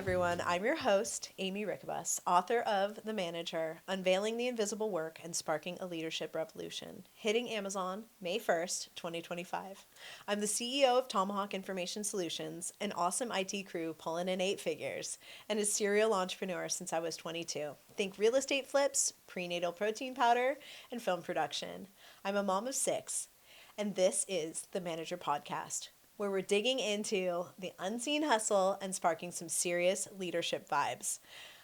everyone. I'm your host, Aimee Rickabus, author of The Manager, Unveiling the Invisible Work and Sparking a Leadership Revolution, hitting Amazon May 1st, 2025. I'm the CEO of Tomahawk Information Solutions, an awesome IT crew pulling in 8 figures, and a serial entrepreneur since I was 22. Think real estate flips, prenatal protein powder, and film production. I'm a mom of 6, and this is The Manager Podcast, where we're digging into the unseen hustle and sparking some serious leadership vibes.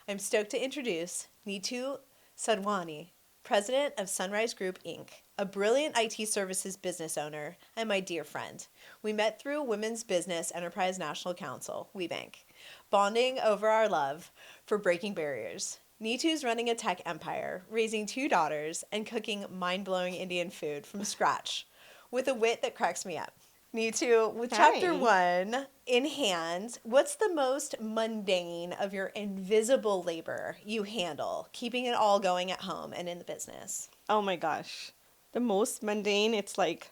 I'm stoked to introduce Neetu Sadhwani, president of Sunrise Group, Inc., a brilliant IT services business owner and my dear friend. We met through Women's Business Enterprise National Council, WeBank, bonding over our love for breaking barriers. Neetu's running a tech empire, raising 2 daughters, and cooking mind-blowing Indian food from scratch with a wit that cracks me up. Neetu, with chapter 1 in hand, what's the most mundane of your invisible labor you handle, keeping it all going at home and in the business? Oh my gosh. The most mundane, it's like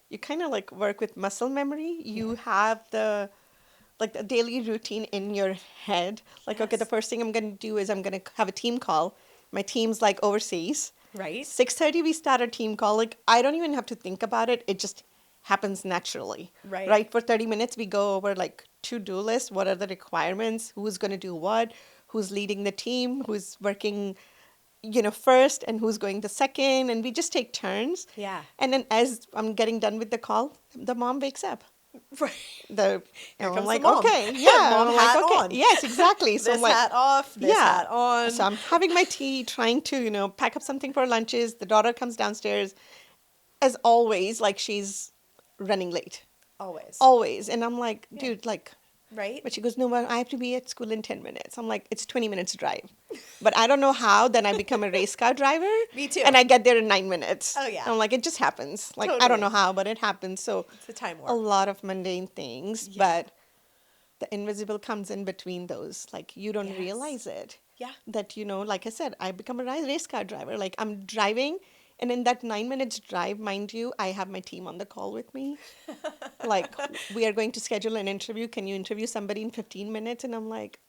you kind of like work with muscle memory. You have the daily routine in your head. Like, okay, the first thing I'm going to do is I'm going to have a team call. My team's like overseas. Right. 6:30 we start our team call. Like, I don't even have to think about it. It just happens naturally. Right. For 30 minutes, we go over like to-do list. What are the requirements? Who's going to do what? Who's leading the team? Who's working, first and who's going the second? And we just take turns. Yeah. And then as I'm getting done with the call, the mom wakes up. Right. And comes I'm like, the mom. okay, yeah. Mom I'm hat like, okay. on. Yes, exactly. So This I'm like, hat off, this hat on. So I'm having my tea, trying to, pack up something for lunches. The daughter comes downstairs. As always, like she's running late. Always. And I'm like, dude, Right. But she goes, no, I have to be at school in 10 minutes. I'm like, it's 20 minutes drive. But I don't know how. Then I become a race car driver. Me too. And I get there in 9 minutes. Oh, yeah. I'm like, it just happens. Like, I Totally. don't know how, but it happens. So It's a time warp. a lot of mundane things, Yeah. but the invisible comes in between those. Like, you don't realize it. Yeah. That, like I said, I become a race car driver. Like, I'm driving. And in that 9 minutes drive, mind you, I have my team on the call with me. Like, we are going to schedule an interview. Can you interview somebody in 15 minutes? And I'm like,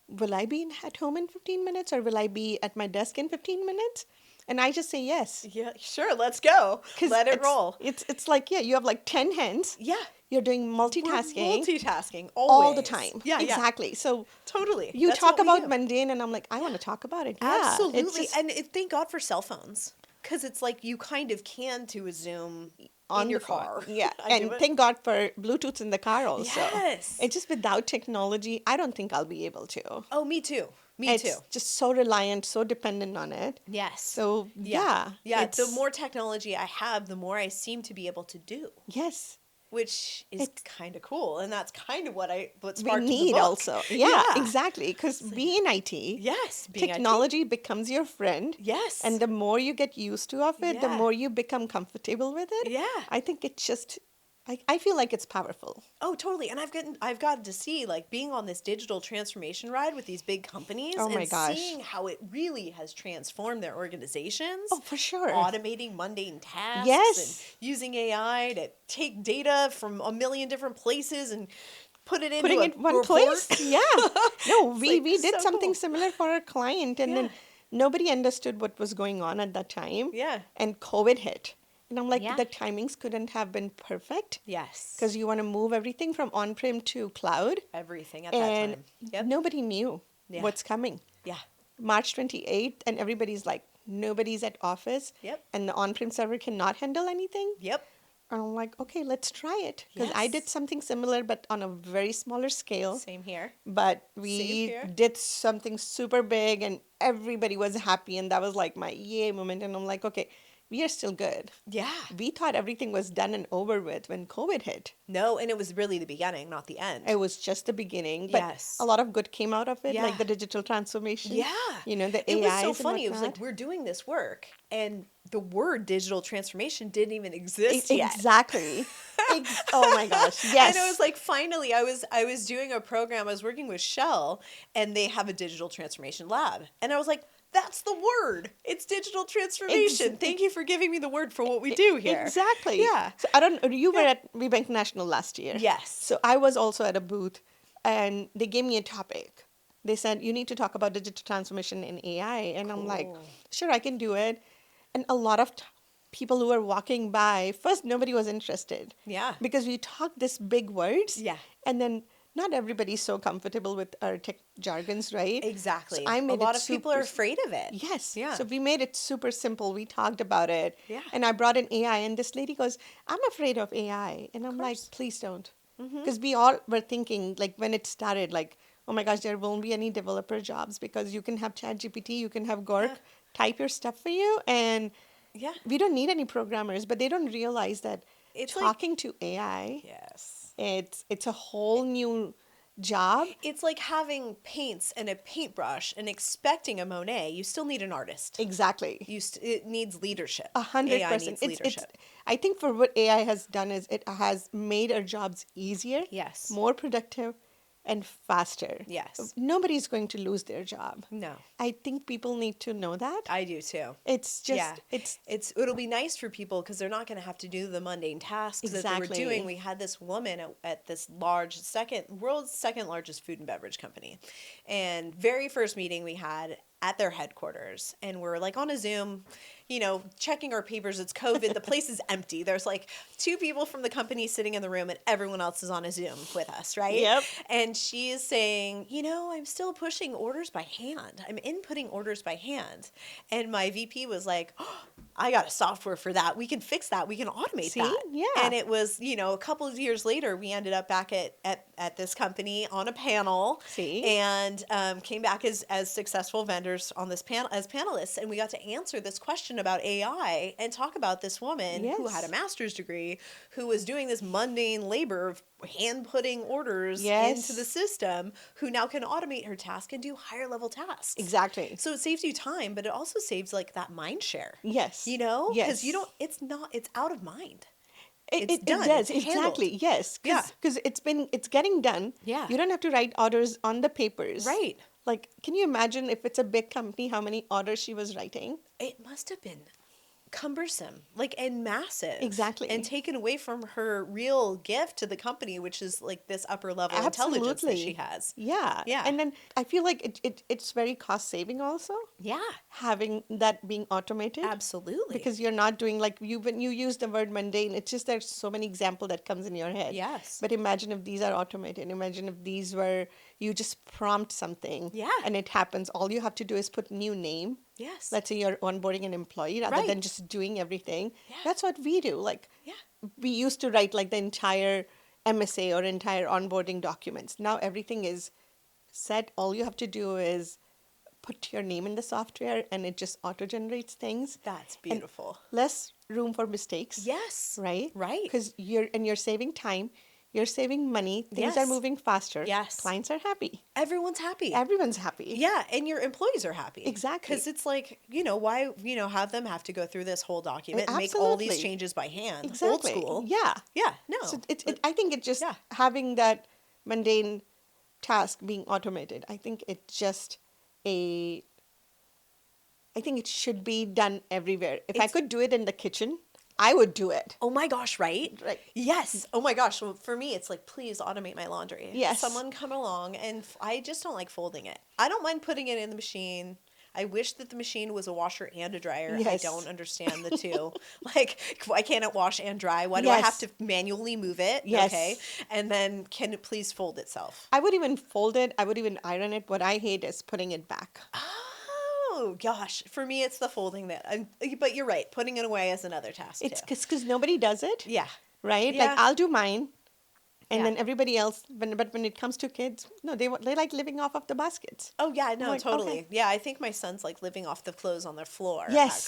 will I be at home in 15 minutes or will I be at my desk in 15 minutes? And I just say yes. Yeah, sure, let's go. Let it roll. It's like, you have like 10 hands. Yeah. You're doing multitasking. Multitasking, all always. the time. Yeah, exactly. So totally. You That's talk what we about do. mundane and I'm like, I want to talk about it. Yeah, Absolutely. And thank God for cell phones. Because it's like you kind of can to a Zoom on in your the phone. car. Yeah. I do And it. thank God for Bluetooth in the car also. Yes. It's just without technology, I don't think I'll be able to. Oh, me too. It's just so reliant, so dependent on it. Yes. So, Yeah. The it's- more technology I have, the more I seem to be able to do. Yes. Which is kind of cool. And that's kind of what We sparked need the book. also. Yeah, exactly. Because being IT, Yes. Being technology becomes your friend. Yes. And the more you get used to of it, the Yeah. more you become comfortable with it. Yeah. I think it's just, I feel like it's powerful. Oh, totally. And I've gotten to see like being on this digital transformation ride with these big companies Oh my and gosh. seeing how it really has transformed their organizations. Oh, for sure. Automating mundane tasks Yes. and using AI to take data from a million different places and put it into Putting a it one report. place. Yeah. No, we did so something cool. similar for our client and then nobody understood what was going on at that time. Yeah. And COVID hit. And I'm like, Yeah. the timings couldn't have been perfect Yes. because you want to move everything from on-prem to cloud. Everything at And that time. Yep. nobody knew Yeah. what's coming. Yeah. March 28th, and everybody's like, nobody's at office. Yep. And the on-prem server cannot handle anything. Yep. And I'm like, okay, let's try it. Because I did Yes. something similar, but on a very smaller scale. Same here. But Same we here. did something super big and everybody was happy. And that was like my yay moment. And I'm like, okay, we are still good. Yeah. We thought everything was done and over with when COVID hit. No, and it was really the beginning, not the end. It was just the beginning. But Yes. a lot of good came out of it, Yeah. like the digital transformation. Yeah. The It was AIs so and funny. It was like, whatnot. we're doing this work, and the word digital transformation didn't even exist yet. Exactly. Oh my gosh. Yes. And it was like, finally, I was doing a program. I was working with Shell, and they have a digital transformation lab. And I was like, that's the word. It's digital transformation. Thank you for giving me the word for what we do here. Exactly. Yeah. So you were at WeBank National last year. Yes. So I was also at a booth and they gave me a topic. They said, you need to talk about digital transformation in AI. And I'm like, Cool. sure, I can do it. And a lot of people who were walking by, first, nobody was interested. Yeah. Because we talked this big words. Yeah. And then not everybody's so comfortable with our tech jargons, right? So Exactly. I A made lot it of people are super. afraid of it. Yes. Yeah. So we made it super simple. We talked about it. Yeah. And I brought in AI, and this lady goes, I'm afraid of AI. And I'm like, course. please don't. Because we all were thinking, like, when it started, like, oh my gosh, there won't be any developer jobs because you can have ChatGPT, you can have Gork Yeah. type your stuff for you, and Yeah. we don't need any programmers. But they don't realize that It's like, talking to AI, yes. it's a whole new job. It's like having paints and a paintbrush and expecting a Monet. You still need an artist. Exactly. It needs leadership. 100%. AI needs It's leadership. I think for what AI has done is it has made our jobs easier, Yes. more productive, and faster. Yes. Nobody's going to lose their job. No, I think people need to know that. I do too. It's just Yeah. It'll be nice for people because they're not going to have to do the mundane tasks that they were Exactly. doing. We had this woman at this world's second largest food and beverage company, and very first meeting we had at their headquarters, and we're like on a Zoom, checking our papers. It's COVID. The place is empty. There's like two people from the company sitting in the room, and everyone else is on a Zoom with us, right? Yep. And she is saying, I'm still pushing orders by hand. I'm inputting orders by hand. And my VP was like, I got a software for that. We can fix that. We can automate See? that. Yeah. And it was, a couple of years later, we ended up back at this company on a panel. See? And came back as successful vendors on this panel as panelists. And we got to answer this question about AI and talk about this woman who Yes. had a master's degree, who was doing this mundane labor of hand putting orders Yes. into the system, who now can automate her task and do higher level tasks. Exactly. So it saves you time, but it also saves like that mind share. Yes. Because Yes. it's out of mind. It, It's it, done. it does, It's exactly. handled. Yes. Yeah. Because it's getting done. Yeah. You don't have to write orders on the papers. Right. Like, can you imagine if it's a big company, how many orders she was writing? It must have been cumbersome, and massive. Exactly. And taken away from her real gift to the company, which is like this upper level intelligence that she has. Yeah. Yeah. And then I feel like it's very cost saving also, Yeah. having that being automated. Absolutely. Because you're not doing like when you use the word mundane, it's just there's so many examples that comes in your head. Yes. But imagine if these are automated. Imagine if these were you just prompt something. Yeah. And it happens. All you have to do is put new name. Yes. Let's say you're onboarding an employee rather Right. than just doing everything. Yeah. That's what we do. Like Yeah. we used to write like the entire MSA or entire onboarding documents. Now everything is set. All you have to do is put your name in the software and it just auto generates things. That's beautiful. Less room for mistakes. Yes. Right? Right. Because you're saving time, you're saving money, things are Yes. moving faster. Yes. Clients are happy. Everyone's happy. Everyone's happy. Yeah, and your employees are happy. Exactly. Because it's like, why, have them have to go through this whole document and make all these Absolutely. changes by hand. Exactly. Old school. Yeah. Yeah, no. So I think it just Yeah. having that mundane task being automated. I think it's just I think it should be done everywhere. If I It's- could do it in the kitchen, I would do it. Oh my gosh, right? Right. Yes. Oh my gosh. Well, for me, it's like, please automate my laundry. Yes. Someone come along, and I just don't like folding it. I don't mind putting it in the machine. I wish that the machine was a washer and a dryer. I Yes. don't understand the two. Like, why can't it wash and dry? Why do I have Yes. to manually move it? Yes. Okay. And then can it please fold itself? I would even fold it. I would even iron it. What I hate is putting it back. Oh gosh, for me it's the folding but you're right. Putting it away is another task It's too. because nobody does it, Yeah, right? Yeah. Like I'll do mine, and Yeah. then everybody else. But when it comes to kids, no, they like living off of the baskets. Oh yeah, no, like, totally. okay. Yeah, I think my son's like living off the clothes on the floor. Yes.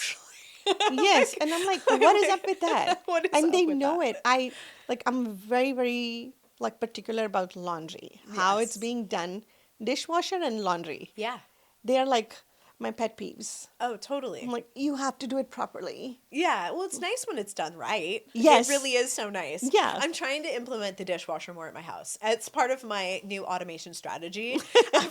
actually. Yes, and I'm like, what is up with that? What is and up they with know that? it. I'm very, very like particular about laundry, how it's Yes. being done, dishwasher and laundry. Yeah. They are like my pet peeves. Oh, totally. I'm like, you have to do it properly. Yeah, well, it's nice when it's done right. Yes. It really is so nice. Yeah. I'm trying to implement the dishwasher more at my house. It's part of my new automation strategy.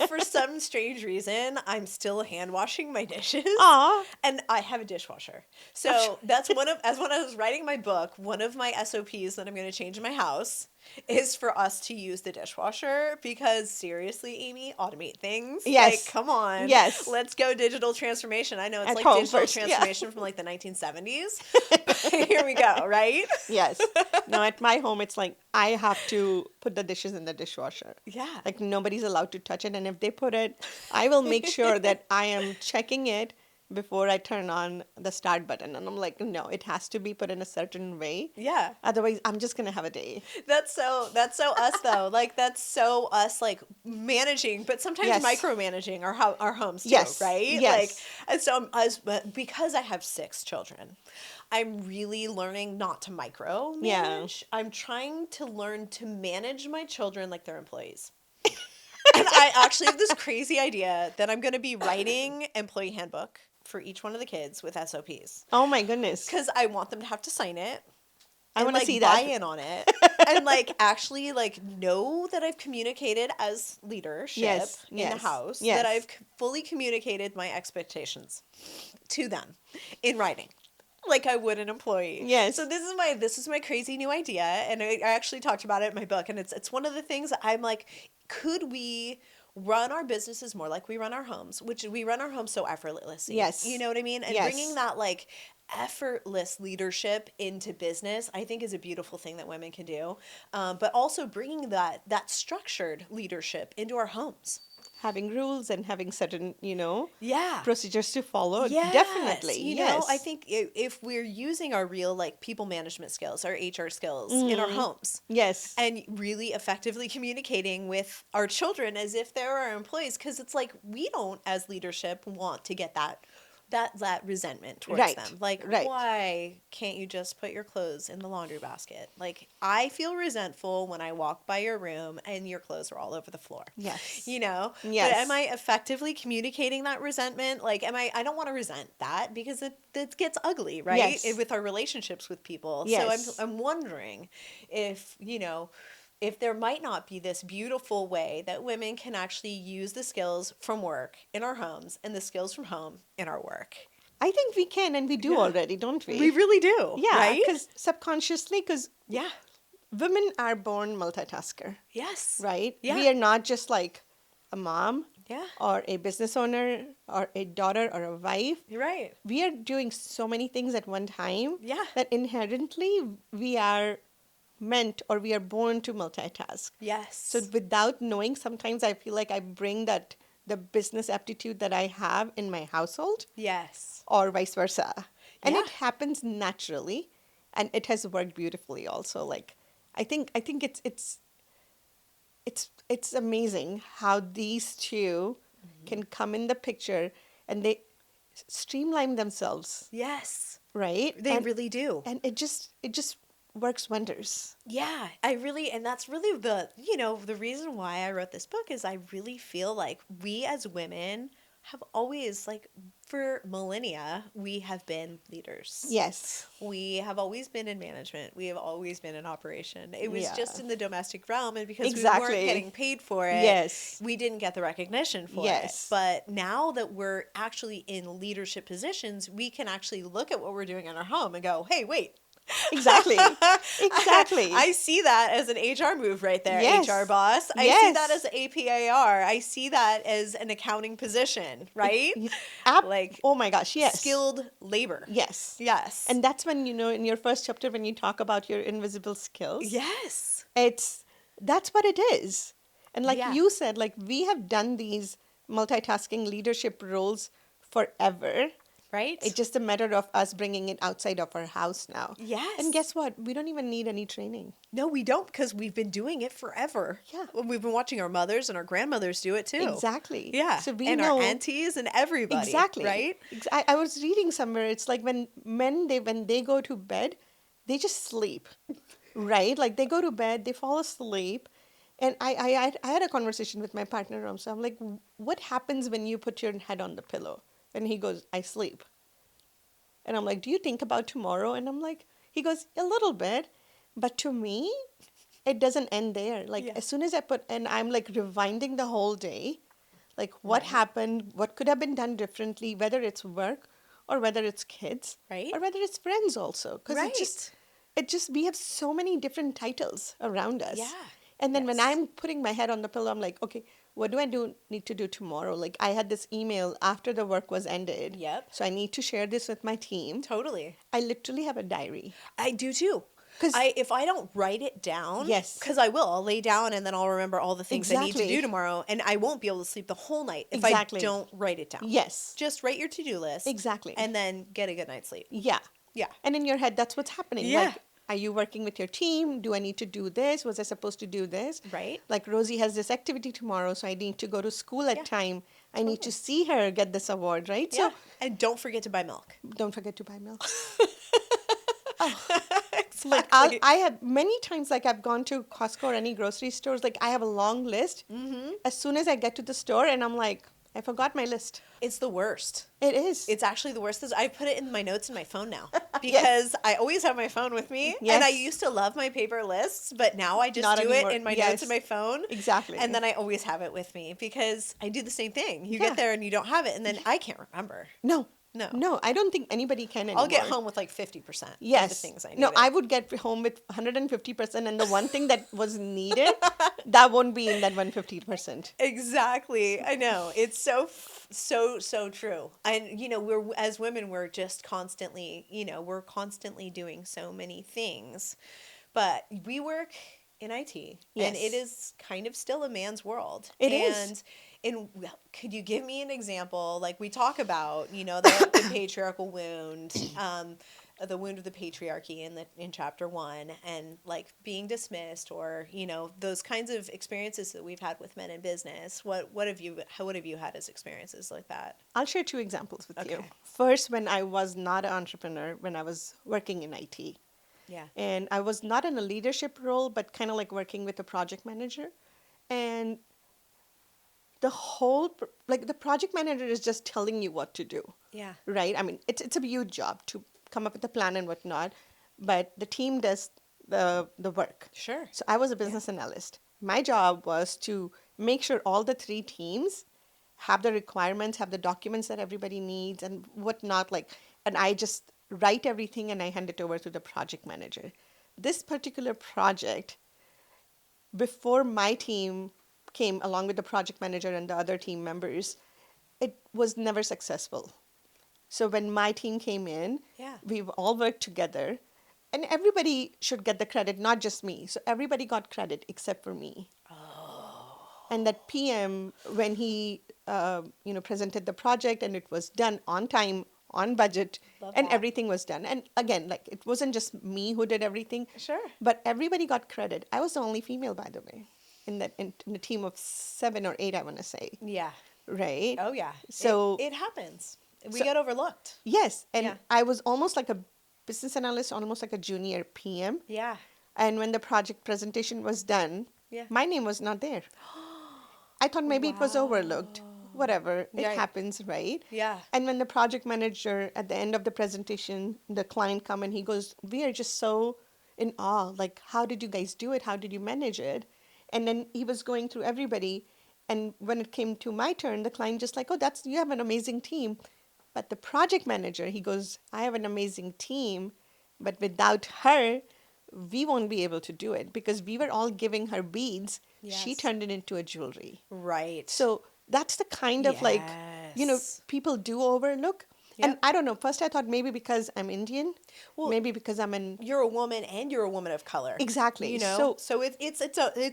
For some strange reason, I'm still hand washing my dishes. Aw. And I have a dishwasher. So that's when I was writing my book, one of my SOPs that I'm going to change in my house is for us to use the dishwasher because seriously, Amy, automate things. Like, Yes. come on. Yes. Let's go digital transformation. I know it's At like home digital first, yeah. transformation from like the 1970s. But here we go, right? Yes. No, at my home, it's like I have to put the dishes in the dishwasher. Yeah. Like nobody's allowed to touch it. And if they put it, I will make sure that I am checking it before I turn on the start button. And I'm like, no, it has to be put in a certain way. Yeah. Otherwise, I'm just going to have a day. That's so us though. Like that's so us like managing, but sometimes Yes. micromanaging our homes too, Yes. right? Yes. Like and so but because I have 6 children, I'm really learning not to micromanage. Yeah. I'm trying to learn to manage my children like they're employees. And I actually have this crazy idea that I'm going to be writing employee handbook for each one of the kids with SOPs. Oh my goodness. Because I want them to have to sign it. I And want to like see buy that. in on it. And like actually like know that I've communicated as leadership Yes, in the yes, house. yes. That I've fully communicated my expectations to them in writing. Like I would an employee. Yes. So this is my crazy new idea, and I actually talked about it in my book, and it's one of the things that I'm like, could we run our businesses more like we run our homes, which we run our homes so effortlessly. Yes. You know what I mean? And Yes. bringing that like effortless leadership into business, I think is a beautiful thing that women can do. But also bringing that structured leadership into our homes. Having rules and having certain, Yeah. procedures to follow. Yes, Definitely. you yes. know, I think if we're using our real like people management skills, our HR skills in our homes, Yes. and really effectively communicating with our children as if they're our employees, because it's like we don't as leadership want to get that resentment towards Right, them. Like, right. why can't you just put your clothes in the laundry basket? Like, I feel resentful when I walk by your room and your clothes are all over the floor. Yes. You know? Yes. But am I effectively communicating that resentment? Like, I don't want to resent that because it gets ugly, right? Yes. With our relationships with people. Yes. So I'm wondering if, if there might not be this beautiful way that women can actually use the skills from work in our homes and the skills from home in our work. I think we can and we do Yeah. already, don't we? We really do. Yeah, Right? because subconsciously, because Yeah. women are born multitasker, Yes. right? Yeah. We are not just like a mom Yeah. or a business owner or a daughter or a wife. You're right. We are doing so many things at one time Yeah. that inherently we are meant or we are born to multitask. Yes. So without knowing, sometimes I feel like I bring the business aptitude that I have in my household yes. or vice versa. And Yeah. it happens naturally and it has worked beautifully also. Like I think it's amazing how these two can come in the picture and they streamline themselves, Yes. right? They really do. And it just works wonders. Yeah, and that's really the reason why I wrote this book is I really feel like we as women have always, like, for millennia, we have been leaders. Yes. We have always been in management. We have always been in operation. It was Yeah. just in the domestic realm, and because we Exactly. weren't getting paid for it, Yes. we didn't get the recognition for Yes. it. But now that we're actually in leadership positions, we can actually look at what we're doing in our home and go, hey, wait. Exactly. Exactly. I see that as an HR move right there, Yes. HR boss. I see Yes. that as APAR. I see that as an accounting position, right? Like, oh my gosh, yes. skilled labor. Yes. Yes. And that's when, in your first chapter, when you talk about your invisible skills, yes. that's what it is. And like Yeah. you said, like we have done these multitasking leadership roles forever. Right? It's just a matter of us bringing it outside of our house now. Yes. And guess what? We don't even need any training. No, we don't, because we've been doing it forever. Yeah. Well, we've been watching our mothers and our grandmothers do it too. Exactly. Yeah. So we and know our aunties and everybody. exactly Right? I was reading somewhere. It's like when men when they go to bed, they just sleep, right? Like they go to bed, they fall asleep, and I had a conversation with my partner. So I'm like, what happens when you put your head on the pillow? And he goes, I sleep. And I'm like, do you think about tomorrow? And I'm like, he goes, a little bit. But to me, it doesn't end there. Like, Yeah. as soon as and I'm like rewinding the whole day, like what Right. happened, what could have been done differently, whether it's work or whether it's kids Right. or whether it's friends also. Because Right. it just, we have so many different titles around us. Yeah. And then when Yes. I'm putting my head on the pillow, I'm like, okay, what do I need to do tomorrow? Like, I had this email after the work was ended. Yep. So I need to share this with my team. Totally. I literally have a diary. I do too. 'Cause- If I don't write it down, Yes. because I will, I'll lay down and then I'll remember all the things I need to Exactly. do tomorrow, and I won't be able to sleep the whole night if Exactly. I don't write it down. Yes. Just write your to-do list. Exactly. And then get a good night's sleep. Yeah. Yeah. And in your head, that's what's happening. Yeah. Like, are you working with your team? Do I need to do this? Was I supposed to do this? Right. Like, Rosie has this activity tomorrow, so I need to go to school at Yeah. time. I need to see her get this award, right? Yeah. So And don't forget to buy milk. don't forget to buy milk. Exactly. Like, I have many times, like, I've gone to Costco or any grocery stores, like, I have a long list. Mm-hmm. As soon as I get to the store, and I'm like, I forgot my list. It's the worst. It is. It's actually the worst. I put it in my notes in my phone now because I always have my phone with me. Yes. And I used to love my paper lists, but now I just Not do anymore. it in my Yes. notes in my phone. Exactly. And then I always have it with me because I do the same thing. You Yeah. get there and you don't have it, and then I can't remember. No. No. No, I don't think anybody can anymore. I'll get home with like 50% Yes. of the things I need. No, I would get home with 150%, and the one thing that was needed, that won't be in that 150%. Exactly. I know. It's so true. And we're, as women, we're just constantly, we're constantly doing so many things. But we work in IT, and Yes. it is kind of still a man's world. It is. And could you give me an example? Like, we talk about, the patriarchal wound, the wound of the patriarchy in chapter 1, and like being dismissed, or those kinds of experiences that we've had with men in business. What have you had as experiences like that? I'll share 2 examples with you. Okay. First, when I was not an entrepreneur, when I was working in IT. Yeah. And I was not in a leadership role, but kind of like working with a project manager. And the the project manager is just telling you what to do. Yeah. Right? I mean, it's a huge job to come up with a plan and whatnot, but the team does the work. Sure. So I was a business analyst. My job was to make sure all the 3 teams have the requirements, have the documents that everybody needs and whatnot. And I just write everything and I hand it over to the project manager. This particular project, before my team came along with the project manager and the other team members, it was never successful. So when my team came in, Yeah. we've all worked together, and everybody should get the credit, not just me. So everybody got credit except for me. Oh. And that PM, when he presented the project, and it was done on time, on budget, Love and that. everything was done. And again, like, it wasn't just me who did everything. Sure. But everybody got credit. I was the only female, by the way, in the team of 7 or 8, I want to say. Yeah. Right? Oh yeah. So it happens. We so- get overlooked. Yes, and Yeah. I was almost like a business analyst, almost like a junior PM. Yeah. And when the project presentation was done, Yeah. my name was not there. I thought maybe it was overlooked. Whatever, it Right. happens, right? Yeah. And when the project manager at the end of the presentation, the client come and he goes, "We are just so in awe. Like, how did you guys do it? How did you manage it?" And then he was going through everybody, and when it came to my turn, the client just like, "Oh, you have an amazing team." But the project manager, he goes, "I have an amazing team, but without her, we won't be able to do it because we were all giving her beads. She Yes. turned it into a jewelry." Right. So that's the kind of Yes. people do overlook. Yep. And I don't know, first I thought maybe because I'm Indian, Well, maybe because I'm in, you're a woman and you're a woman of color. Exactly. So it's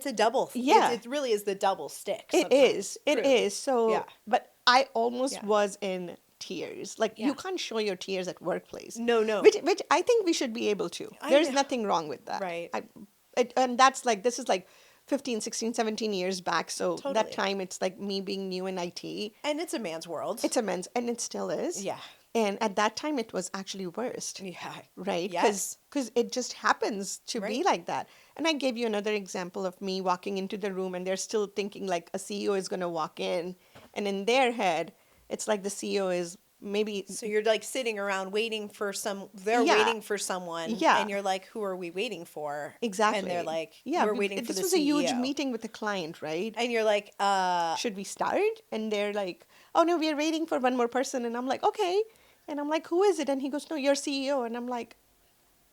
a double. Yeah. It really is the double stick. it is. Truly. So, Yeah. but I almost Yeah. was in tears. Like, Yeah. you can't show your tears at workplace. No. Which I think we should be able to. I There's know. nothing wrong with that. Right. And that's like, this is like 15, 16, 17 years back. So Totally. that time it's like me being new in IT. And it's a man's world. It's a men's, and it still is. Yeah. And at that time it was actually worst. Yeah. Right? Yes. Because it just happens to be Right. like that. And I gave you another example of me walking into the room and they're still thinking like a CEO is going to walk in. And in their head, it's like the CEO is maybe, So you're like sitting around waiting for they're Yeah. waiting for someone. Yeah. And you're like, who are we waiting for? exactly. And they're like, yeah, we're waiting for this the was a huge CEO. meeting with the client, right? And you're like, Should we start? And they're like, "Oh no, we're waiting for one more person." And I'm like, "Okay." And I'm like, "Who is it?" And he goes, "No, you're CEO." And I'm like,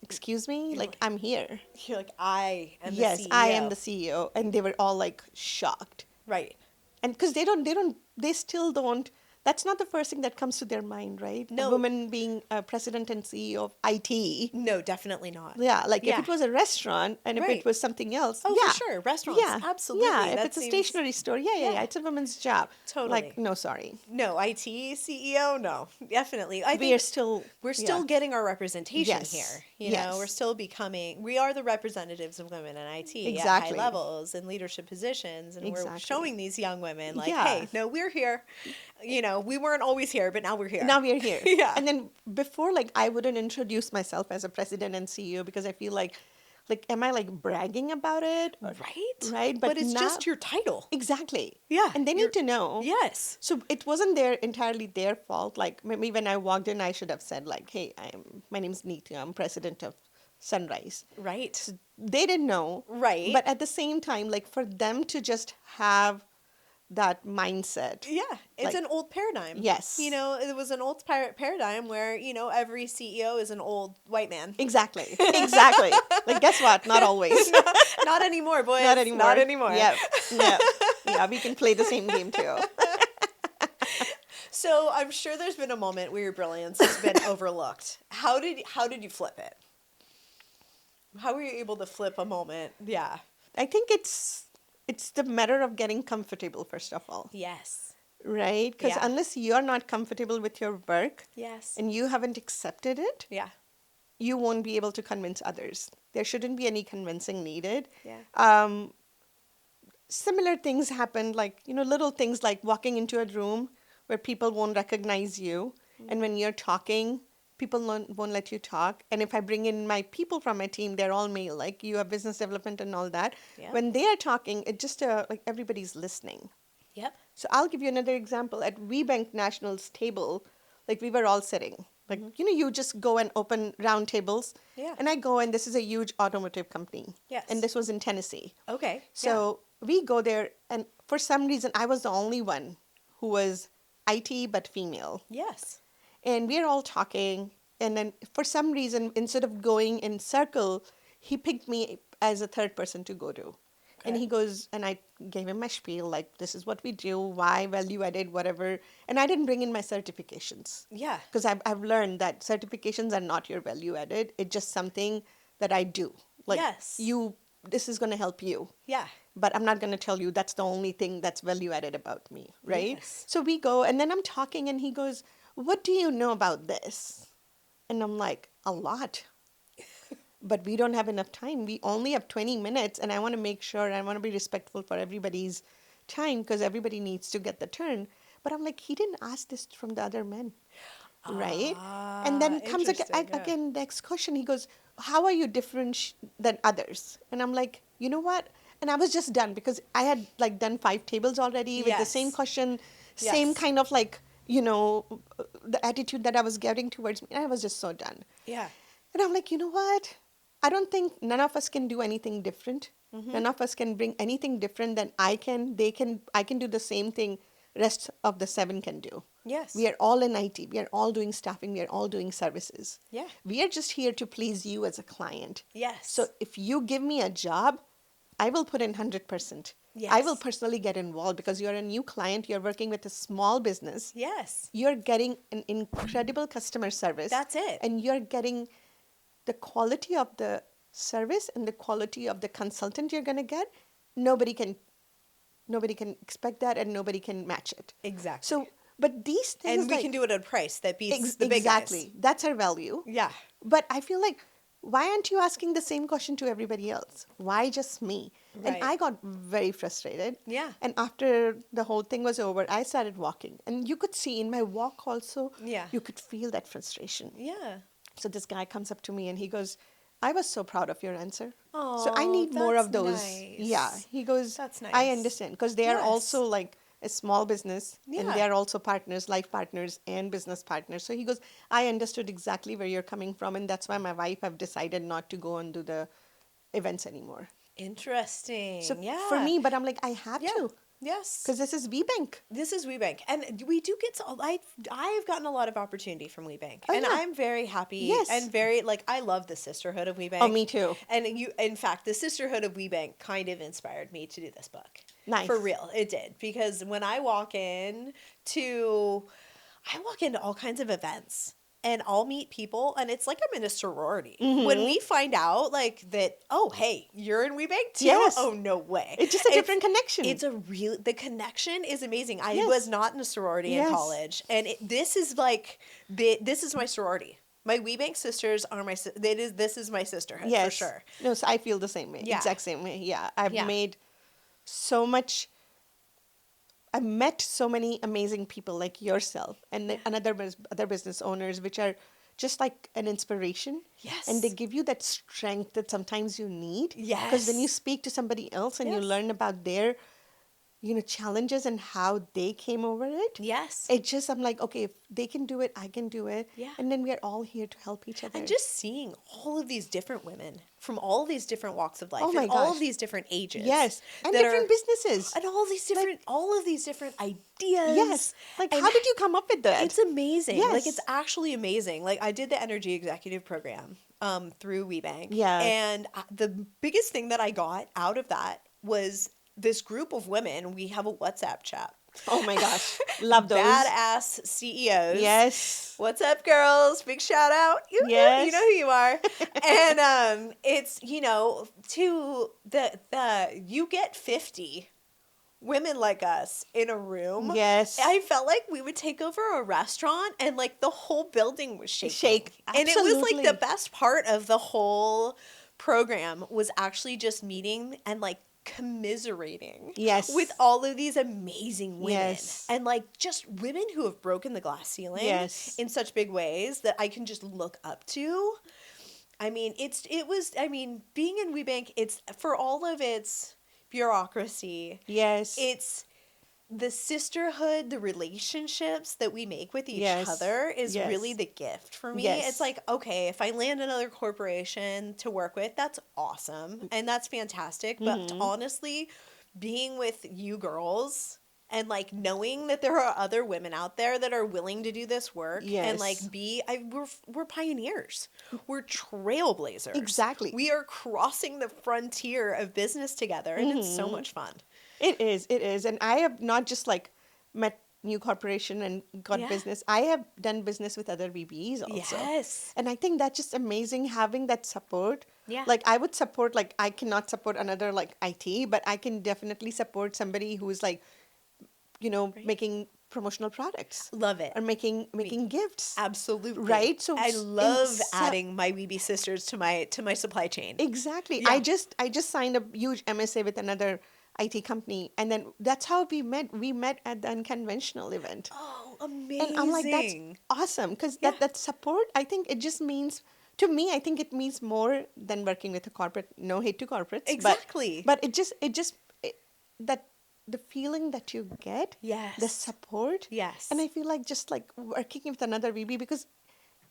excuse me, like, I'm here. You're like, I am the Yes, I am CEO. the CEO. And they were all like shocked. Right. And because they still don't, that's not the first thing that comes to their mind, right? A No. woman being a president and CEO of IT. No, definitely not. Yeah, like if Yeah. it was a restaurant and if Right. it was something else, Oh, for yeah. sure. Restaurants, Yeah. absolutely. Yeah, if That it's a seems- stationery store, yeah, Yeah. it's a woman's job. Totally. Like, no, sorry. No, IT CEO, no, definitely. I We think are still, we're still yeah. getting our representation Yes. here. You know, Yes. we're still becoming, we are the representatives of women in IT at Exactly. high levels and leadership positions. And we're Exactly. showing these young women, like, Yeah. hey, no, we're here. You know, we weren't always here, but now we're here. Now we are here. Yeah. And then before, like, I wouldn't introduce myself as a president and CEO because I feel like, am I like bragging about it? Right? Right. But it's now, just your title. exactly. Yeah. And they you're- need to know. Yes. So it wasn't entirely their fault. Like maybe when I walked in, I should have said like, "Hey, my name's Neetu. I'm president of Sunrise." Right. They didn't know. Right. But at the same time, like for them to just have that mindset. Yeah, it's Like- an old paradigm. Yes. You know, it was an old paradigm where, you know, every CEO is an old white man. Exactly. Exactly. Like guess what? Not always. Not anymore, boys. Not anymore. Not anymore. Yep. Yep. Yeah, we can play the same game too. So I'm sure there's been a moment where your brilliance has been overlooked. How did you flip it? How were you able to flip a moment? Yeah. I think it's the matter of getting comfortable first of all. Yes. Right? Because Yeah. unless you're not comfortable with your work Yes. and you haven't accepted it, Yeah. you won't be able to convince others. There shouldn't be any convincing needed. Yeah. Similar things happen, like, little things like walking into a room where people won't recognize you. And when you're talking, people won't let you talk. And if I bring in my people from my team, they're all male, like you have business development and all that. Yeah. When they are talking, it just like everybody's listening. Yep. So I'll give you another example. At WeBank National's table, like we were all sitting. Like, you just go and open round tables. Yeah. And I go, and this is a huge automotive company. Yes. And this was in Tennessee. Okay. So we go there, and for some reason, I was the only one who was IT but female. yeah. Yes. And we're all talking. And then for some reason, instead of going in circle, he picked me as a third person to go to. And Okay. he goes, and I gave him my spiel, like, this is what we do, why, value added, whatever. And I didn't bring in my certifications. Yeah. Because I've learned that certifications are not your value added. It's just something that I do. Like, Yes. this is going to help you. Yeah. But I'm not going to tell you that's the only thing that's value added about me, right? Yes. So we go, and then I'm talking, and he goes, what do you know about this? And I'm like, a lot. But we don't have enough time. We only have 20 minutes, and I want to make sure, I want to be respectful for everybody's time because everybody needs to get the turn. But I'm like, he didn't ask this from the other men, right? And then comes interesting, yeah. again, next question. He goes, how are you different than others? And I'm like, you know what? And I was just done because I had like done 5 tables already with the same Yes. question, same Yes. kind of like, the attitude that I was getting towards me. And I was just so done. Yeah. And I'm like, you know what? I don't think none of us can do anything different. None of us can bring anything different than I can. I can do the same thing rest of the 7 can do. Yes. We are all in IT. We are all doing staffing. We are all doing services. Yeah. We are just here to please you as a client. Yes. So if you give me a job, I will put in 100%. Yes. I will personally get involved because you're a new client. You're working with a small business. Yes. You're getting an incredible customer service. That's it. And you're getting the quality of the service and the quality of the consultant you're going to get. Nobody can expect that, and nobody can match it. Exactly. So, but these things, and we can do it at a price that beats the big exactly. guys. That's our value. Yeah. But I feel like, why aren't you asking the same question to everybody else? Why just me? Right. And I got very frustrated. Yeah. And after the whole thing was over, I started walking. And you could see in my walk also, Yeah. you could feel that frustration. Yeah. So this guy comes up to me and he goes, I was so proud of your answer. So Aw, I need more that's of those. nice. Yeah. He goes, That's I nice. understand. Because they are Yes. also like a small business and Yeah. they are also partners, life partners and business partners. So he goes, I understood exactly where you're coming from. And that's why my wife have decided not to go and do the events anymore. Interesting. So yeah. for me, but I'm like, I have Yeah. to. Yes. Because this is WeBank. This is WeBank, and we do get I've gotten a lot of opportunity from WeBank, Oh, and yeah. I'm very happy Yes. and very like I love the sisterhood of WeBank. Oh, me too. And in fact, the sisterhood of WeBank kind of inspired me to do this book. Nice. For real, it did, because when I walk into all kinds of events. And I'll meet people, and it's like I'm in a sorority. When we find out, like, that, oh, hey, you're in WeBank too? Yes. Oh, no way. It's just a different connection. The connection is amazing. I Yes. was not in a sorority in Yes. college, and this is my sorority. My WeBank sisters are this is my sisterhood Yes. for sure. No, so I feel the same way. Yeah. Exact same way. Yeah. I've Yeah. made so much. I've met so many amazing people like yourself and other business owners, which are just like an inspiration. Yes. And they give you that strength that sometimes you need. Because when you Yes. speak to somebody else and you Yes. learn about their, challenges and how they came over it. Yes. It just, I'm like, okay, if they can do it, I can do it. Yeah. And then we are all here to help each other. And just seeing all of these different women from all of these different walks of life, Oh my and all gosh. of these different ages. Yes. And that different businesses. and all of these different ideas. Yes. Like, And how did you come up with that? It's amazing. Like, Yes. it's actually amazing. Like, I did the energy executive program through WeBank. Yeah. And the biggest thing that I got out of that was this group of women. We have a WhatsApp chat. Oh my gosh. Love those. Badass CEOs. Yes. What's up, girls? Big shout out. Yes. You know who you are. And it's, to you get 50 women like us in a room. Yes. I felt like we would take over a restaurant and like the whole building was shaking. Shake. And it was like Absolutely. the best part of the whole program was actually just meeting and like commiserating Yes. with all of these amazing women. Yes. And like just women who have broken the glass ceiling Yes. in such big ways that I can just look up to. I mean, being in WeBank, it's for all of its bureaucracy, Yes. it's the sisterhood, the relationships that we make with each Yes. other is Yes. really the gift for me. Yes. It's like, okay, if I land another corporation to work with, that's awesome and that's fantastic. But honestly, being with you girls and like knowing that there are other women out there that are willing to do this work and Yes. like we're pioneers. We're trailblazers. Exactly. We are crossing the frontier of business together and it's so much fun. It is. And I have not just like met new corporation and got Yeah. business. I have done business with other VBs also. Yes. And I think that's just amazing having that support. Yeah. Like I would support, like I cannot support another like IT, but I can definitely support somebody who's like, making promotional products Love it. or making gifts. Absolutely. Right? So I in love se- adding my Weeby sisters to my supply chain. Exactly. Yeah. I just signed a huge MSA with another IT company, and then that's how we met. We met at the unconventional event. Oh, amazing. And I'm like, that's awesome because Yeah. that support, I think it just means, to me, I think it means more than working with a corporate. No hate to corporates. Exactly. But that the feeling that you get, the Yes. support. Yes. And I feel like just like working with another VB because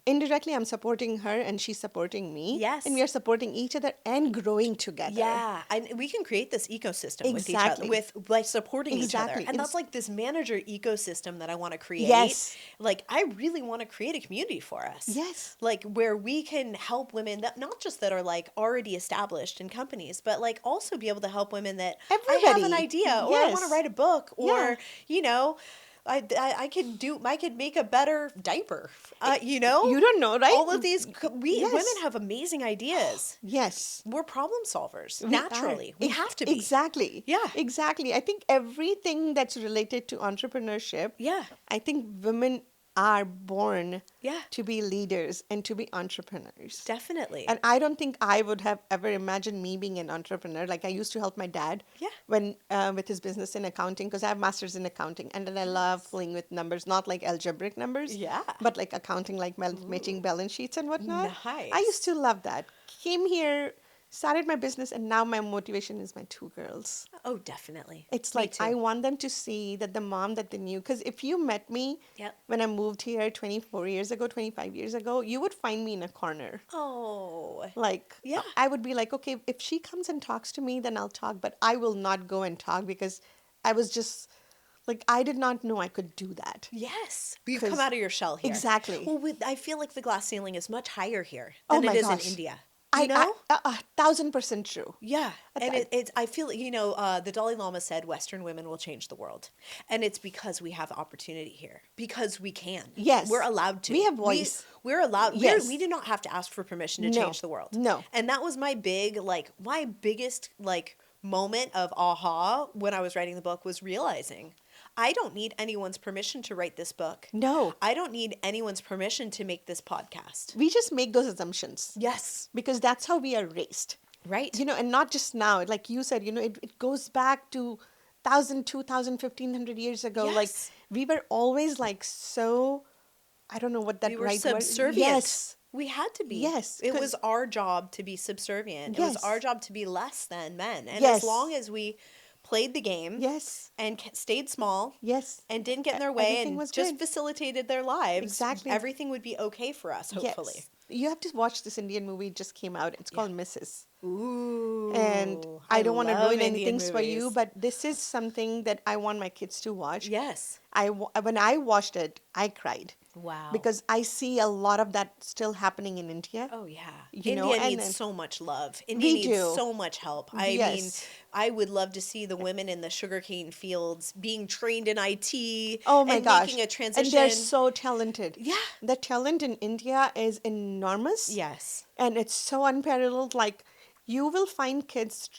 indirectly I'm supporting her and she's supporting me. Yes. And we are supporting each other and growing together. Yeah, and we can create this ecosystem with each other, Exactly. by supporting each other, Exactly. and that's like this manager ecosystem that I want to create. Yes. Like I really want to create a community for us. Yes. Like where we can help women that not just that are like already established in companies, but like also be able to help women that I have an Everybody. idea or I want to Yes. write a book or Yeah. I could make a better diaper. You don't know, right? All of these Yes. women have amazing ideas. Yes. We're problem solvers We are. naturally. We have to be. Exactly. Yeah. Exactly. I think everything that's related to entrepreneurship, Yeah. I think women are born Yeah. to be leaders and to be entrepreneurs. Definitely. And I don't think I would have ever imagined me being an entrepreneur. Like I used to help my dad Yeah. when with his business in accounting because I have masters in accounting and then I love playing with numbers, not like algebraic numbers, Yeah. but like accounting, like making balance sheets and whatnot. Nice. I used to love that. Came here, started my business, and now my motivation is my two girls. Oh, definitely. It's Me like too. I want them to see that the mom that they knew. Because if you met me Yep. when I moved here 24 years ago, 25 years ago, you would find me in a corner. Oh. Like, Yeah. I would be like, okay, if she comes and talks to me, then I'll talk, but I will not go and talk because I was just like, I did not know I could do that. Yes. You've come 'Cause- out of your shell here. Exactly. Well, I feel like the glass ceiling is much higher here Oh than my it is in gosh. India. I, You know? 1,000% true. Yeah. And I- I feel, the Dalai Lama said Western women will change the world. And it's because we have opportunity here. Because we can. Yes. We're allowed to. We have voice. We're allowed. Yes. We do not have to ask for permission to No. change the world. No. And that was my biggest, moment of aha when I was writing the book was realizing I don't need anyone's permission to write this book. No. I don't need anyone's permission to make this podcast. We just make those assumptions Yes. because that's how we are raised. Right. And not just now. Like you said, it goes back to 1,000, 2,000, 1,500 years ago. Like Yes. we were always like so, I don't know what that We were right word. subservient. Yes. We had to be. Yes, It 'cause- was our job to be subservient. It was Yes. our job to be less than men. And Yes. as long as we played the game Yes. and stayed small Yes. and didn't get in their way Everything and was just good. facilitated their lives, Exactly. everything would be okay for us, hopefully. Yes. You have to watch this Indian movie. It just came out. It's called Mrs. Ooh. And I don't want to love ruin Indian anything for you, movies. but this is something that I want my kids to watch. Yes. When I watched it, I cried Wow. because I see a lot of that still happening in India. Oh yeah. You know, India and needs then- so much love. India needs do. so much help. I mean, Yes. I would love to see the women in the sugarcane fields being trained in IT Oh my and gosh. making a transition. And they're so talented. Yeah. The talent in India is enormous. Yes. And it's so unparalleled. Like, you will find kids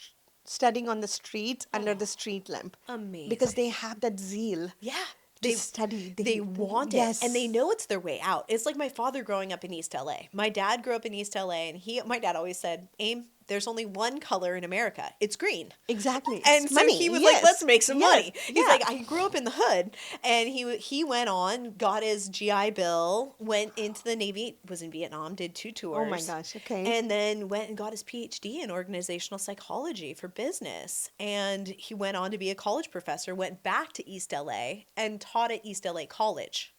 studying on the streets under the street lamp. Amazing. Because they have that zeal. Yeah. To study. They want it. Yes. And they know it's their way out. It's like my father growing up in East LA. My dad grew up in East LA and my dad always said, Aim, there's only one color in America. It's green. Exactly. And It's so money. he was Yes. like, let's make some Yes. money. He's Yeah. like, I grew up in the hood. And he went on, got his GI Bill, went into the Navy, was in Vietnam, did 2 tours. Oh my gosh, okay. And then went and got his PhD in organizational psychology for business. And he went on to be a college professor, went back to East LA and taught at East LA College.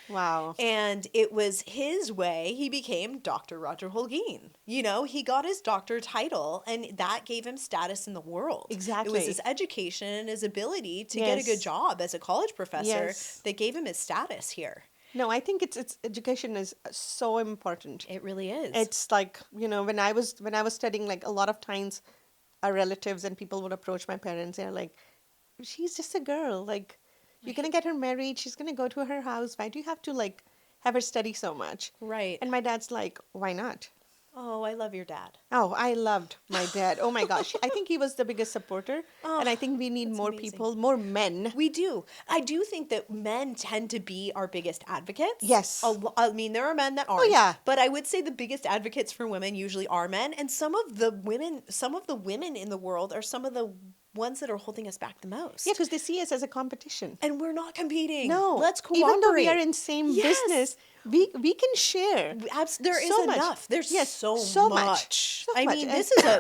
Wow. And it was his way. He became Dr. Roger Holguin. He got his doctor title, and that gave him status in the world. Exactly. It was his education and his ability to get a good Yes. job as a college professor Yes. that gave him his status here. No, I think it's education is so important. It really is. It's like, when I was studying, like a lot of times our relatives and people would approach my parents. They're like, she's just a girl. Like, you're going to get her married. She's going to go to her house. Why do you have to like have her study so much? Right. And my dad's like, why not? Oh, I love your dad. Oh, I loved my dad. Oh my gosh. I think he was the biggest supporter. And I think we need that's more amazing. people, more men. We do. I do think that men tend to be our biggest advocates. Yes. I mean, there are men that aren't. yeah. But I would say the biggest advocates for women usually are men. And some of the women in the world are some of the ones that are holding us back the most. Yeah, because they see us as a competition. And we're not competing. No. Let's cooperate. Even though we are in same Yes. business, we can share. There is So much. enough. There's Yes, so so much. much. So I much. mean, And-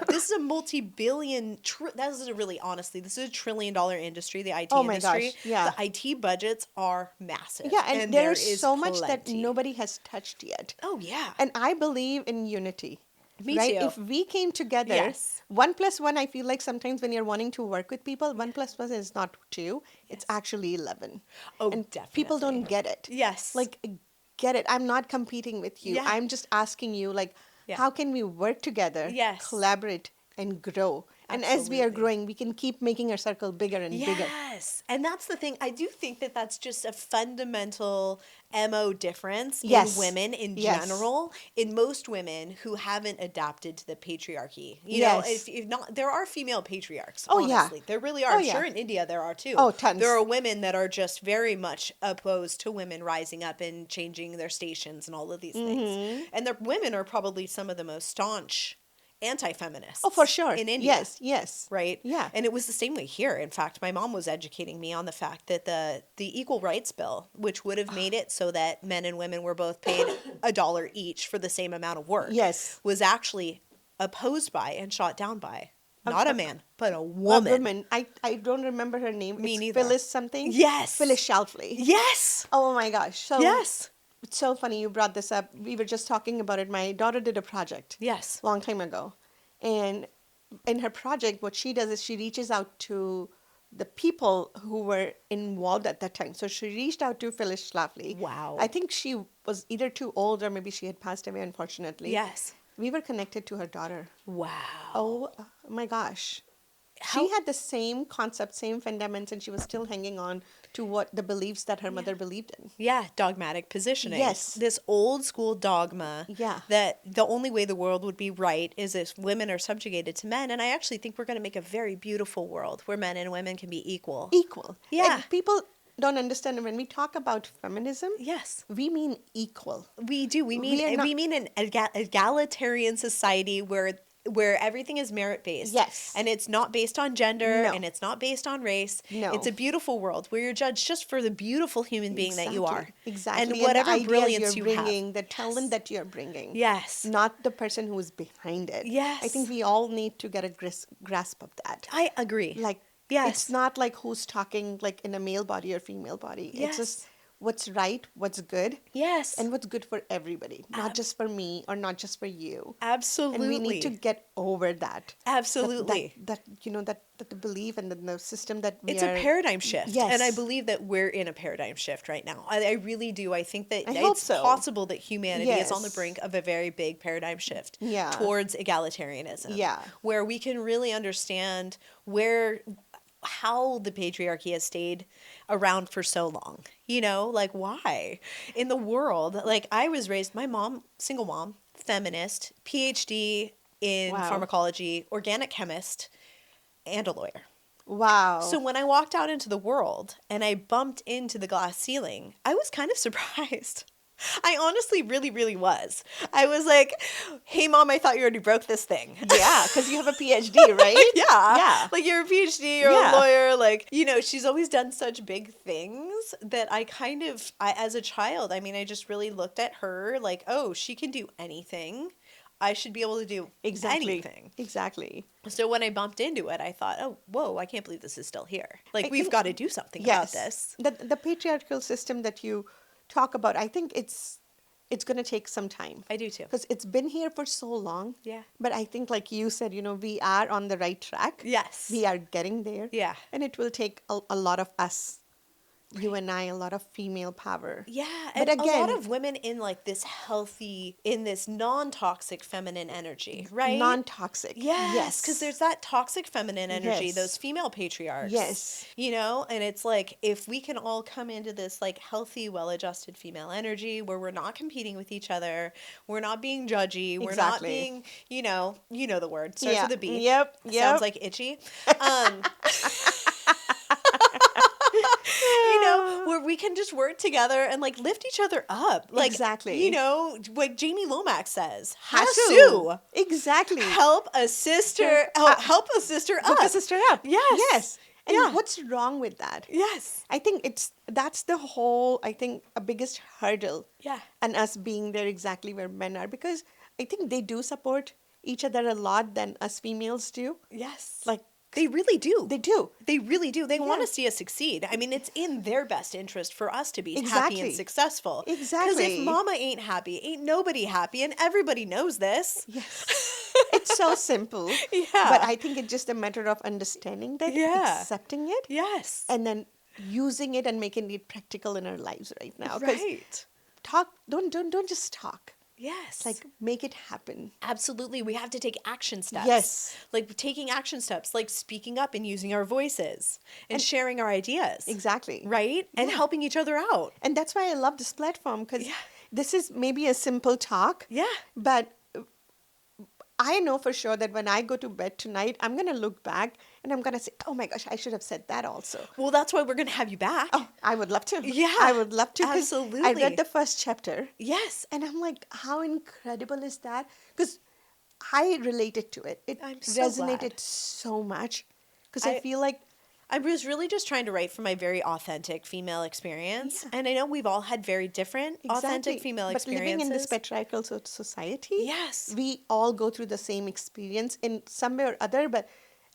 this is a multi-billion. This is a $1 trillion industry. The IT Oh my industry. gosh, yeah. The IT budgets are massive. Yeah, and there is so much that plenty. nobody has touched yet. Oh yeah. And I believe in unity. Me right? too. If we came together, Yes. 1 + 1, I feel like sometimes when you're wanting to work with people, 1 + 1 is not 2, it's actually 11. Oh, and definitely. people don't get it. Yes. Like, get it. I'm not competing with you. Yeah. I'm just asking you, like, Yeah. how can we work together, Yes. collaborate, and grow? And as we are Absolutely. growing, we can keep making our circle bigger and bigger. Yes. And that's the thing. I do think that that's just a fundamental MO difference Yes. in women in Yes. general, in most women who haven't adapted to the patriarchy. You know, Yes. if not, there are female patriarchs, Oh, yeah. honestly. There really are. Oh, I'm yeah. sure in India there are too. Oh, tons. There are women that are just very much opposed to women rising up and changing their stations and all of these Mm-hmm. things. And the women are probably some of the most staunch anti-feminists. Oh, for sure. In India. Yes, yes. Right? Yeah. And it was the same way here. In fact, my mom was educating me on the fact that the Equal Rights Bill, which would have made it so that men and women were both paid $1 each for the same amount of work, Yes. was actually opposed by and shot down by not a man, but a A woman. woman. I don't remember her name. Me It's neither. Phyllis something? Yes. Phyllis Schlafly. Yes. Oh my gosh. So Yes. It's so funny you brought this up. We were just talking about it. My daughter did a project Yes. long time ago. And in her project, what she does is she reaches out to the people who were involved at that time. So she reached out to Phyllis Schlafly. Wow. I think she was either too old or maybe she had passed away, unfortunately. Yes. We were connected to her daughter. Wow. Oh my gosh. How- She had the same concept, same fundamentals, and she was still hanging on to what the beliefs that her mother believed in. Yeah, dogmatic positioning. Yes. This old school dogma Yeah. that the only way the world would be right is if women are subjugated to men. And I actually think we're going to make a very beautiful world where men and women can be equal. Equal. Yeah. And people don't understand when we talk about feminism, Yes. we mean equal. We do. We mean are not- we mean an egalitarian society where everything is merit based. Yes. And it's not based on gender No. and it's not based on race. No. It's a beautiful world where you're judged just for the beautiful human being that you are. Exactly. And the whatever ideas brilliance you're you bringing, have. the talent that you're bringing. Yes. Not the person who is behind it. Yes. I think we all need to get a grasp of that. I agree. Like, Yes. it's not like who's talking like in a male body or female body. It's just Yes. what's right, what's good, Yes. and what's good for everybody, not just for me or not just for you. Absolutely. And we need to get over that. Absolutely. That the belief and the system that we It's are. a paradigm shift. Yes. And I believe that we're in a paradigm shift right now. I really do. I think that I hope it's so. possible that humanity is on the Yes. brink of a very big paradigm shift Yeah. towards egalitarianism. Yeah. Where we can really understand how the patriarchy has stayed around for so long. Like why? In the world, like I was raised, my mom, single mom, feminist, PhD in Wow. pharmacology, organic chemist, and a lawyer. Wow. So when I walked out into the world and I bumped into the glass ceiling, I was kind of surprised. I honestly really, really was. I was like, hey, Mom, I thought you already broke this thing. yeah, because you have a PhD, right? Yeah. Yeah. Like you're a PhD, you're Yeah. a lawyer. Like, she's always done such big things that I as a child, I just really looked at her like, oh, she can do anything. I should be able to do anything. Exactly. So when I bumped into it, I thought, oh, whoa, I can't believe this is still here. Like, I we've think- got to do something about this. The patriarchal system that you talk about, I think it's going to take some time. I do too. Because it's been here for so long. Yeah. But I think, like you said, we are on the right track. Yes. We are getting there. Yeah. And it will take a lot of us, you and I, a lot of female power. Yeah, But and a lot again- of women in like this healthy, in this non-toxic feminine energy, right? Non-toxic. Yes, because there's that toxic feminine energy, Yes. those female patriarchs. Yes. And it's like if we can all come into this like healthy, well-adjusted female energy where we're not competing with each other, we're not being judgy, we're not Exactly. being, you know the word, starts Yeah. with a B. Yep, Sounds yep. like itchy. Where we can just work together and like lift each other up. Like, Exactly. like Jamie Lomax says, Hasu. Hasu. Exactly. Help a sister, help a sister up. Hook a sister up. Yes. Yes. And Yeah. what's wrong with that? Yes. I think that's the whole, I think, a biggest hurdle. Yeah. And us being there exactly where men are, because I think they do support each other a lot than us females do. Yes. Like, they really do. they do. They really do. They want Yeah. to see us succeed. I mean, it's in their best interest for us to be happy Exactly. and successful. Because Exactly. if mama ain't happy, ain't nobody happy, and everybody knows this. Yes. It's so simple. Yeah. But I think it's just a matter of understanding that, Yeah. accepting it, Yes. and then using it and making it practical in our lives right now. 'Cause Right. talk, don't just talk. Yes. Like, make it happen. Absolutely. We have to take action steps. Yes. Like taking action steps, like speaking up and using our voices and sharing our ideas. Exactly. Right? And Yeah. helping each other out. And that's why I love this platform, because Yeah. this is maybe a simple talk. Yeah. But I know for sure that when I go to bed tonight, I'm going to look back and I'm going to say, oh my gosh, I should have said that also. Well, that's why we're going to have you back. Oh, I would love to. Yeah, I would love to. 'Cause I absolutely. read the first chapter Yes. and I'm like, how incredible is that? Because I related to it. It I'm so resonated glad. so much, because I I- feel like, I was really just trying to write from my very authentic female experience. And I know we've all had very different authentic female but experiences. living in this patriarchal society, Yes. we all go through the same experience in some way or other, but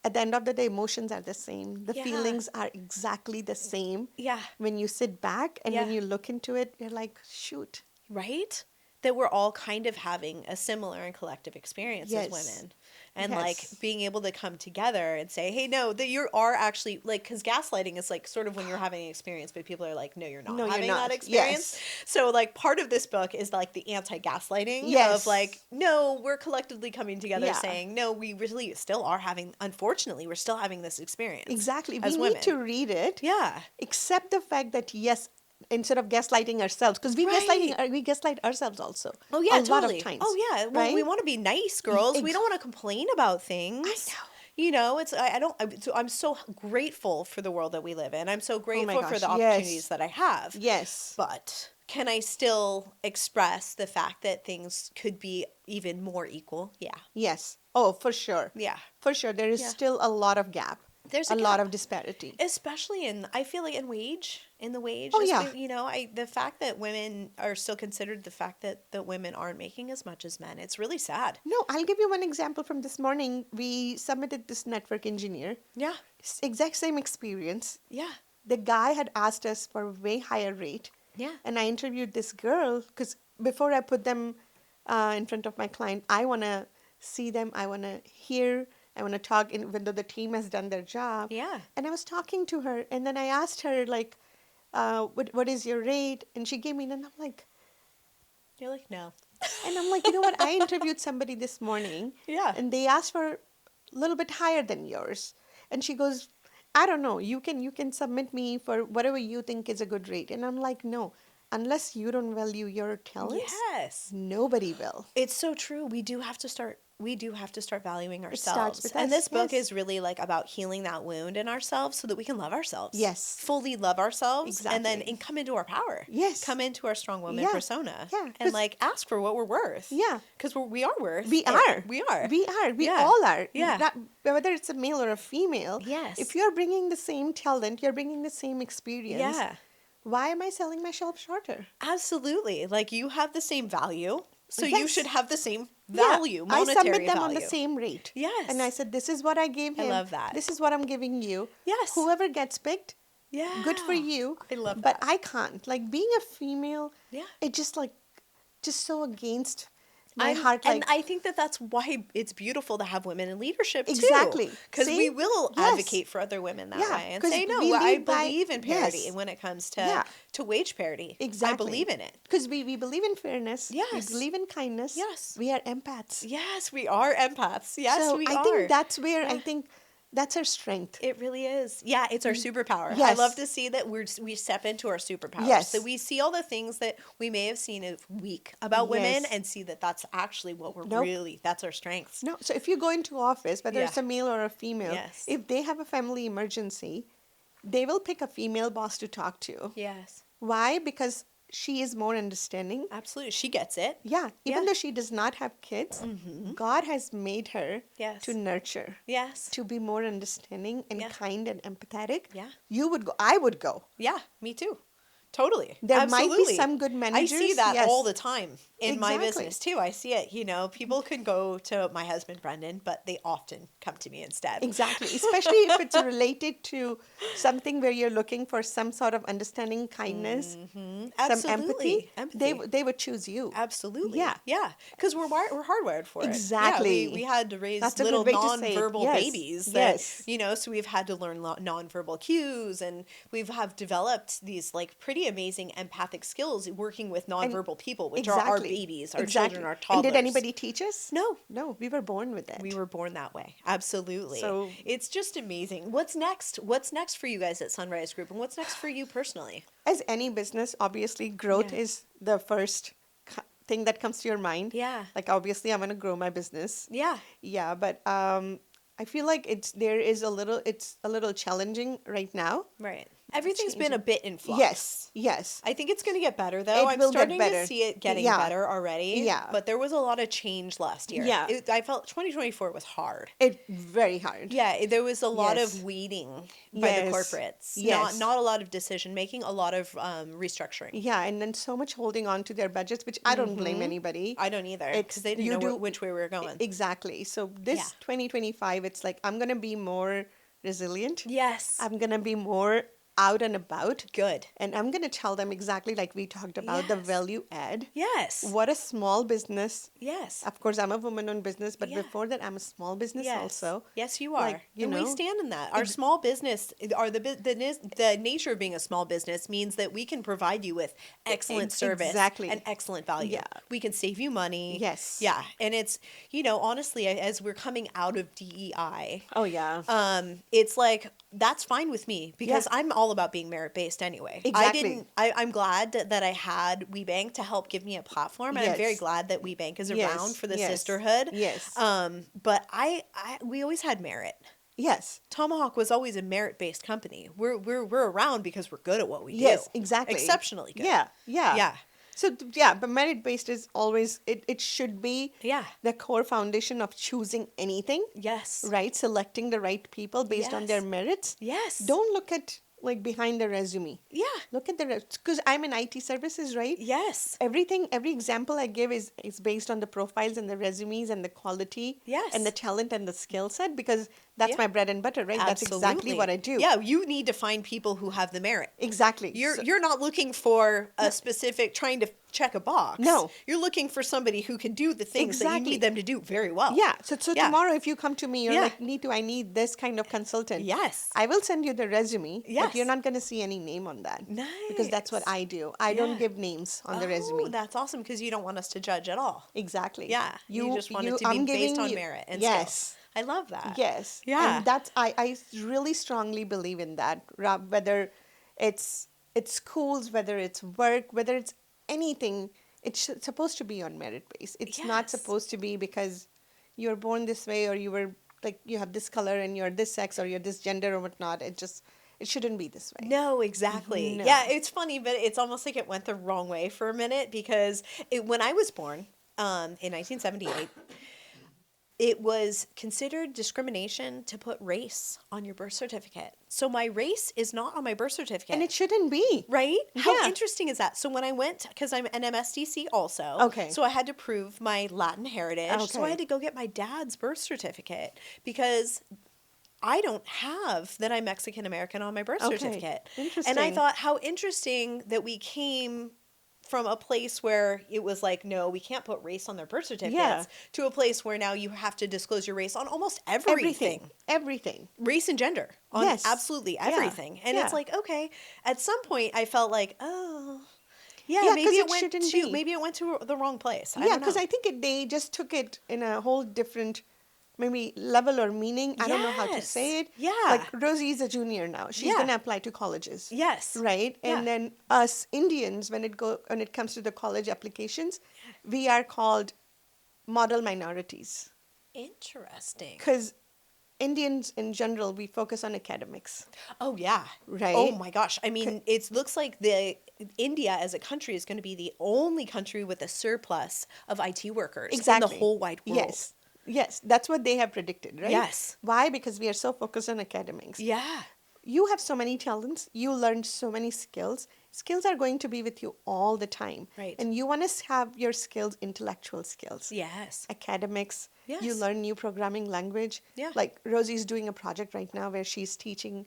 at the end of the day, emotions are the same. The Yeah. feelings are exactly the same. Yeah. When you sit back and when Yeah. you look into it, you're like, shoot. Right? That we're all kind of having a similar and collective experience as Yes. women. and like Yes. being able to come together and say, hey, no, that you are actually like, because gaslighting is like sort of when you're having an experience, but people are like, no, you're not No, you're having that not. experience. Yes. So like part of this book is like the anti-gaslighting of like, Yes. no, we're collectively coming together Yeah. saying, no, we really still are having, unfortunately, we're still having this experience Exactly. We as need women. to read it. Yeah. Accept the fact that yes, instead of gaslighting ourselves, because Right. we gaslight ourselves also. Oh yeah, A lot of totally. times. Oh yeah. Well, we Right? want to be nice girls. We don't want to complain about I things. know. You know, it's I don't. I'm so grateful for the world that we live in. I'm so Oh my grateful for gosh. the opportunities Yes. that I have. Yes. But can I still express the fact that things could be even more equal? Yeah. Yes. Oh, for sure. Yeah. For sure. There is Yeah. still a lot of gap. There's A a lot gap. of disparity. Especially I feel like in the wage, Oh yeah. you know, the fact that women are still considered, the fact that women aren't making as much as men, it's really sad. No, I'll give you one example from this morning. We submitted this network engineer. Yeah. Exact same experience. Yeah. The guy had asked us for a way higher rate. Yeah. And I interviewed this girl because before I put them in front of my client, I want to see them. I want to hear. I want to talk, even though the team has done their job. Yeah. And I was talking to her, and then I asked her, like, what is your rate? And she gave me, and I'm like, You're like, no. you know what? I interviewed somebody this morning, Yeah. and they asked for a little bit higher than yours. And she goes, I don't know. You can submit me for whatever you think is a good rate. And I'm like, no, unless you don't value your talents, Yes. nobody will. It's so true. We do have to start valuing It starts ourselves. with And us, this book yes. is really like about healing that wound in ourselves so that we can love ourselves. Yes. Fully love ourselves. And then Exactly. come into our power. Yes. Come into our strong woman Yeah. persona. Yeah, 'cause- And like ask for what we're worth. Yeah. Because we are worth We it. are. We are. We are. We Yeah. all are. Yeah. Whether it's a male or a female. Yes. If you're bringing the same talent, you're bringing the same experience. Yeah. Why am I selling myself shorter? Absolutely. Like you have the same value. So you Yes. should have the same Yeah, value, I monetary submit them value. on the same rate. Yes. And I said, this is what I gave I him. love that. This is what I'm giving you. Yes. Whoever gets picked, Yeah. good for you. I love But that. I can't. Like being a female, Yeah. it just so against my I'm- heart. and Like, I think that that's why it's beautiful to have women in leadership too. Exactly. Because See? we will Yes. advocate for other women that Yeah, way and 'cause say, no, we I lead by- believe in parity yes. when it comes to, Yeah. to wage parity. exactly. I believe in it. Because we believe in fairness. Yes. We believe in kindness. Yes. We are empaths. Yes, we are empaths. Yes, so we I are. think that's where Yeah. I think that's our strength. It really is. Yeah, it's our superpower. I Yes. love to see that we step into our superpowers. Yes. That we see all the things that we may have seen as weak about women Yes. and see that that's actually what we're Nope. really, that's our strengths. No, so if you go into office, whether Yeah. it's a male or a female, Yes. if they have a family emergency, they will pick a female boss to talk to. Yes. Why? Because she is more understanding. Absolutely. She gets it. Yeah, even Yeah. though she does not have kids, God has made her Yes. to nurture, Yes. to be more understanding and Yeah. kind and empathetic. Yeah. You would go, I would go. Yeah, me too. Totally. There might be Absolutely. some good I see managers, that yes. all the time in my Exactly. business too. I see it. You know, people can go to my husband, Brendan, but they often come to me instead. Exactly, especially if it's related to something where you're looking for some sort of understanding, kindness, some Absolutely. empathy. They would choose you. Absolutely. Yeah. Yeah. Because we're hardwired for it. Exactly. Yeah, we had to raise That's a little good way to say it. nonverbal Yes. babies. That, Yes. You know, so we've had to learn nonverbal cues and have developed these like pretty amazing empathic skills working with nonverbal people, which are our babies, our children, our And toddlers. did anybody teach us? No. No, we were born with it. We were born that way. Absolutely. So- it's just amazing. What's next? What's next for you guys at Sunrise Group? And what's next for you personally? As any business, obviously, growth Yeah. is the first thing that comes to your mind. Yeah. Like, obviously, I'm going to grow my business. Yeah. Yeah, but I feel like it's a little challenging right now. Right. Everything's been a changing. bit in flux. Yes, yes. I think it's going to get better though. It I'm will get starting to better. see it getting Yeah. better already. Yeah. But there was a lot of change last year. Yeah. I felt 2024 was hard. It very hard. Yeah, there was a lot Yes. of waiting by the Yes. corporates. Yes. Not a lot of decision making, a lot of restructuring. Yeah, and then so much holding on to their budgets, which I don't blame anybody. I don't either It's- because they didn't you know do- which way we were going. Exactly. So this Yeah. 2025, it's like I'm gonna be more resilient. Yes. I'm gonna be more out and about. Good. And I'm going to tell them exactly like we talked about the Yes. value add. Yes. What a small business. Yes. Of course, I'm a woman-owned business, but Yeah. before that, I'm a small business Yes. also. Yes, you are. Like, you and we know, stand in that. Our small business, the nature of being a small business means that we can provide you with excellent service exactly. and excellent value. Yeah. We can save you money. Yes. Yeah. And it's, honestly, as we're coming out of DEI, Oh, yeah. it's like that's fine with me because Yeah. I'm all about being merit based anyway. Exactly. I'm glad that I had WeBank to help give me a platform, and I'm very Yes. glad that WeBank is Yes. around for the Yes. sisterhood. Yes. But we always had merit. Yes. Tomahawk was always a merit based company. We're around because we're good at what we do. Yes, exactly. Exceptionally good. Yeah. Yeah. Yeah. So, yeah, but merit-based is always, it should be Yeah. the core foundation of choosing anything, Yes. right? Selecting the right people based on their Yes. merits. Yes. Don't look at like behind the resume. Yeah. Look at the, because I'm in IT services, right? Yes. Every example I give is based on the profiles and the resumes and the quality Yes. and the talent and the skill set, because that's Yeah. my bread and butter, right? That's exactly Absolutely. what I do. Yeah, you need to find people who have the merit. Exactly. You're not looking for a specific trying to check a box. No. You're looking for somebody who can do the things that you Exactly. need them to do very well. Yeah. So Yeah. tomorrow, if you come to me, you're Yeah. like, Neetu, I need this kind of consultant. Yes. I will send you the resume, Yes. but you're not going to see any name on that. Because that's what Nice. I do. I Yeah. don't give names on the resume. That's awesome because you don't want us to judge at all. Exactly. Yeah. You just want it to I'm be based giving on you- merit and yes. skills. I love that. Yes. Yeah. And that's I really strongly believe in that. Whether it's schools, whether it's work, whether it's anything, it's supposed to be on merit base. It's not Yes. supposed to be because you're born this way or you were like you have this color and you're this sex or you're this gender or whatnot. It shouldn't be this way. No, exactly. No. Yeah, it's funny, but it's almost like it went the wrong way for a minute because when I was born in 1978, it was considered discrimination to put race on your birth certificate. So my race is not on my birth certificate. And it shouldn't be. Right? How Yeah. interesting is that? So when I went, because I'm an MSDC also, Okay. so I had to prove my Latin heritage. So I Okay. had to go get my dad's birth certificate because I don't have that I'm Mexican American on my birth Okay. certificate. And I Interesting. thought how interesting that we came from a place where it was like, no, we can't put race on their birth certificates, to a place where now you have to disclose your race on almost everything. Everything. Race and gender on Yes. absolutely Yeah. everything. And it's Yeah. like, okay, at some point I felt like, oh, yeah, Yeah, 'cause maybe it shouldn't be. maybe it went to the wrong place. I Yeah, don't because know. I think they just took it in a whole different maybe level or meaning. I don't know how to Yes. say it. Yeah. Like Rosie is a junior now. She's Yeah. going to apply to colleges. Yes. Right? Yeah. And then us Indians, when it comes to the college applications, we are called model minorities. Interesting. Because Indians in general, we focus on academics. Oh yeah. Right? Oh my gosh. I mean, it looks like India as a country is going to be the only country with a surplus of IT workers in Exactly. the whole wide world. Yes. Yes, that's what they have predicted, right? Yes. Why? Because we are so focused on academics. Yeah. You have so many talents. You learned so many skills. Skills are going to be with you all the time. Right. And you want to have your skills, intellectual skills. Yes. Academics. Yes. You learn new programming language. Yeah. Like Rosie's doing a project right now where she's teaching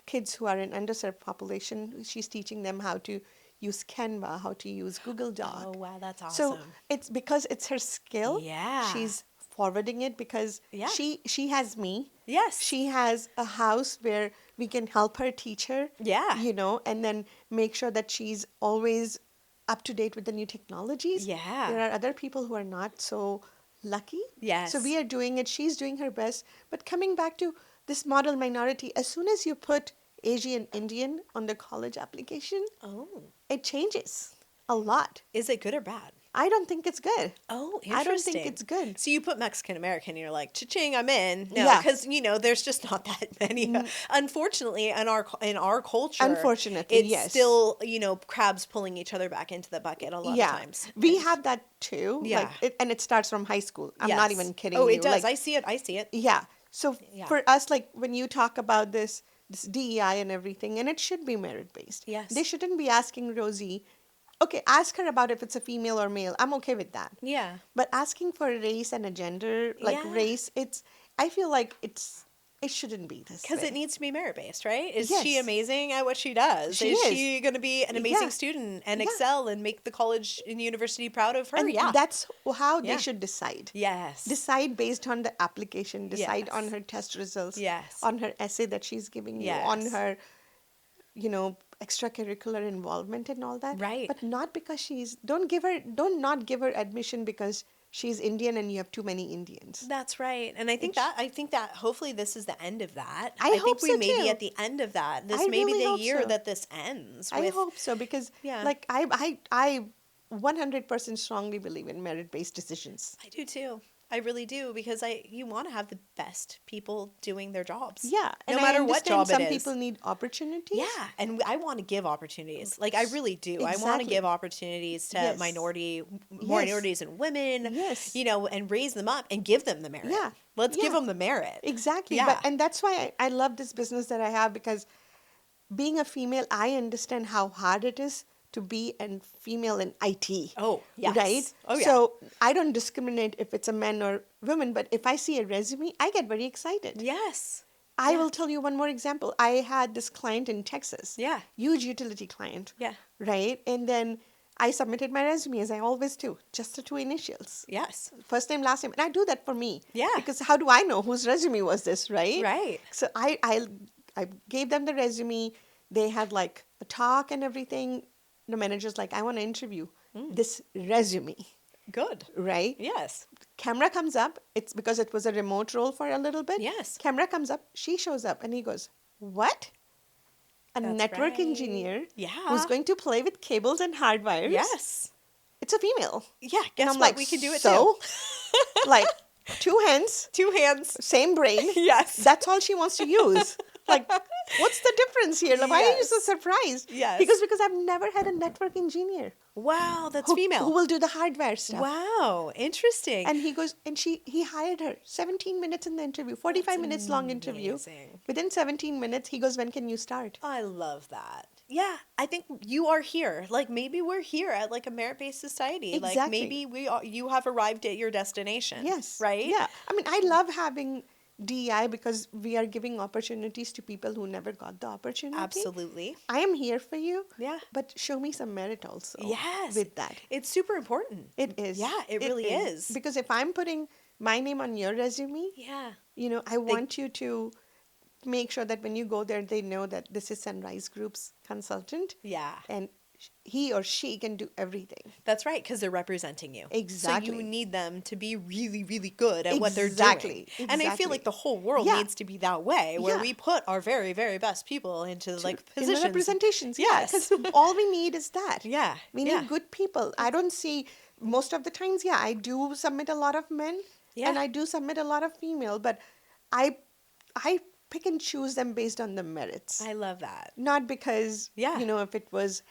kids who are in underserved population. She's teaching them how to use Canva, how to use Google Doc. Oh wow, that's So awesome. it's because it's her skill. Yeah. She's forwarding it because Yeah. she has me. Yes. She has a house where we can help her teach her. Yeah. And then make sure that she's always up to date with the new technologies. Yeah. There are other people who are not so lucky. Yes. So we are doing it. She's doing her best. But coming back to this model minority, as soon as you put Asian Indian on the college application, Oh. it changes a lot. Is it good or bad? I don't think it's good. Oh, interesting. I don't think it's good. So you put Mexican American, and you're like, cha-ching, I'm in. No, Yeah. because there's just not that many. Unfortunately, in our culture, Unfortunately, it's yes. still crabs pulling each other back into the bucket a lot of times. We have that too. Yeah. And it starts from high school. I'm not Yes. even kidding Oh, you. it does. Like, I see it. I see it. yeah. So Yeah. for us, like when you talk about this DEI and everything, and it should be merit based. Yes. They shouldn't be asking Rosie, okay, ask her about if it's a female or male. I'm okay with that. Yeah. But asking for a race and a gender, like Yeah. race, I feel like it's It shouldn't be this Because way. it needs to be merit-based, right? Is she Yes. amazing at what she does? She is is. she going to be an amazing Yeah. student and Yeah. excel and make the college and university proud of her? And Yeah. that's how they Yeah. should decide. Yes. Decide based on the application, decide on Yes. her test results, Yes. on her essay that she's giving you, on Yes. her, extracurricular involvement and all that. Right. But not because don't not give her admission because she's Indian and you have too many Indians. That's right. And I think that hopefully this is the end of that. I think hope we so may be too. at the end of that. This I may be really the hope year so. that this ends I with hope so because Yeah. like I 100% strongly believe in merit-based decisions. I do too. I really do because you want to have the best people doing their jobs. Yeah, No and matter I what understand job some it is. people need opportunities. Yeah, and I want to give opportunities. Like I really do. I want to Exactly. give opportunities to Yes. minorities and women. Yes. And raise them up and give them the merit. Yeah. Let's give Yeah. them the merit. Exactly. Yeah. And that's why I love this business that I have because being a female, I understand how hard it is to be a female in IT. Oh, yes. Right? Oh, yeah. So I don't discriminate if it's a man or woman, but if I see a resume, I get very excited. Yes. I will tell you one more example. I had this client in Texas. Yeah. Huge utility client. Yeah. Right? And then I submitted my resume as I always do, just the two initials. Yes. First name, last name. And I do that for me. Yeah. Because how do I know whose resume was this, right? Right. So I gave them the resume. They had like a talk and everything. The manager's like, I want to interview this resume, Good. right? Yes. Camera comes up. It's because it was a remote role for a little bit. Yes. Camera comes up. She shows up and he goes, what? A That's network right. engineer Yeah. who's going to play with cables and hardwires. Yes. It's a female. Yeah. And Guess I'm what? like, We can do it so? too. Like, two hands, Two hands. same brain. Yes. That's all she wants to use. Like, what's the difference here? Like, why are you so Yes. surprised? Yes. Because I've never had a network engineer Wow, that's who female. will do the hardware stuff. Wow, interesting. And he goes, and he hired her. 17 minutes in the interview, 45 That's minutes long interview. amazing. Within 17 minutes, he goes, when can you start? I love that. Yeah, I think you are here. Like maybe we're here at like a merit-based society. Like Exactly. maybe you have arrived at your destination. Yes. Right? Yeah. I mean, I love having DEI because we are giving opportunities to people who never got the opportunity. Absolutely. I am here for you. Yeah. But show me some merit also. Yes. With that. It's super important. It is. Yeah, it really is. Because if I'm putting my name on your resume, Yeah. I want you to make sure that when you go there, they know that this is Sunrise Group's consultant. Yeah. And he or she can do everything. That's right, because they're representing you. Exactly. So you need them to be really, really good at what they're Exactly. doing. And I feel Exactly. like the whole world Yeah. needs to be that way, where Yeah. we put our very, very best people into like In positions. the representations. Yes. Because all we need is that. Yeah. We need yeah. good people. I don't see, most of the times, I do submit a lot of men. Yeah. And I do submit a lot of female. But I pick and choose them based on the merits. I love that. Not because, Yeah. if it was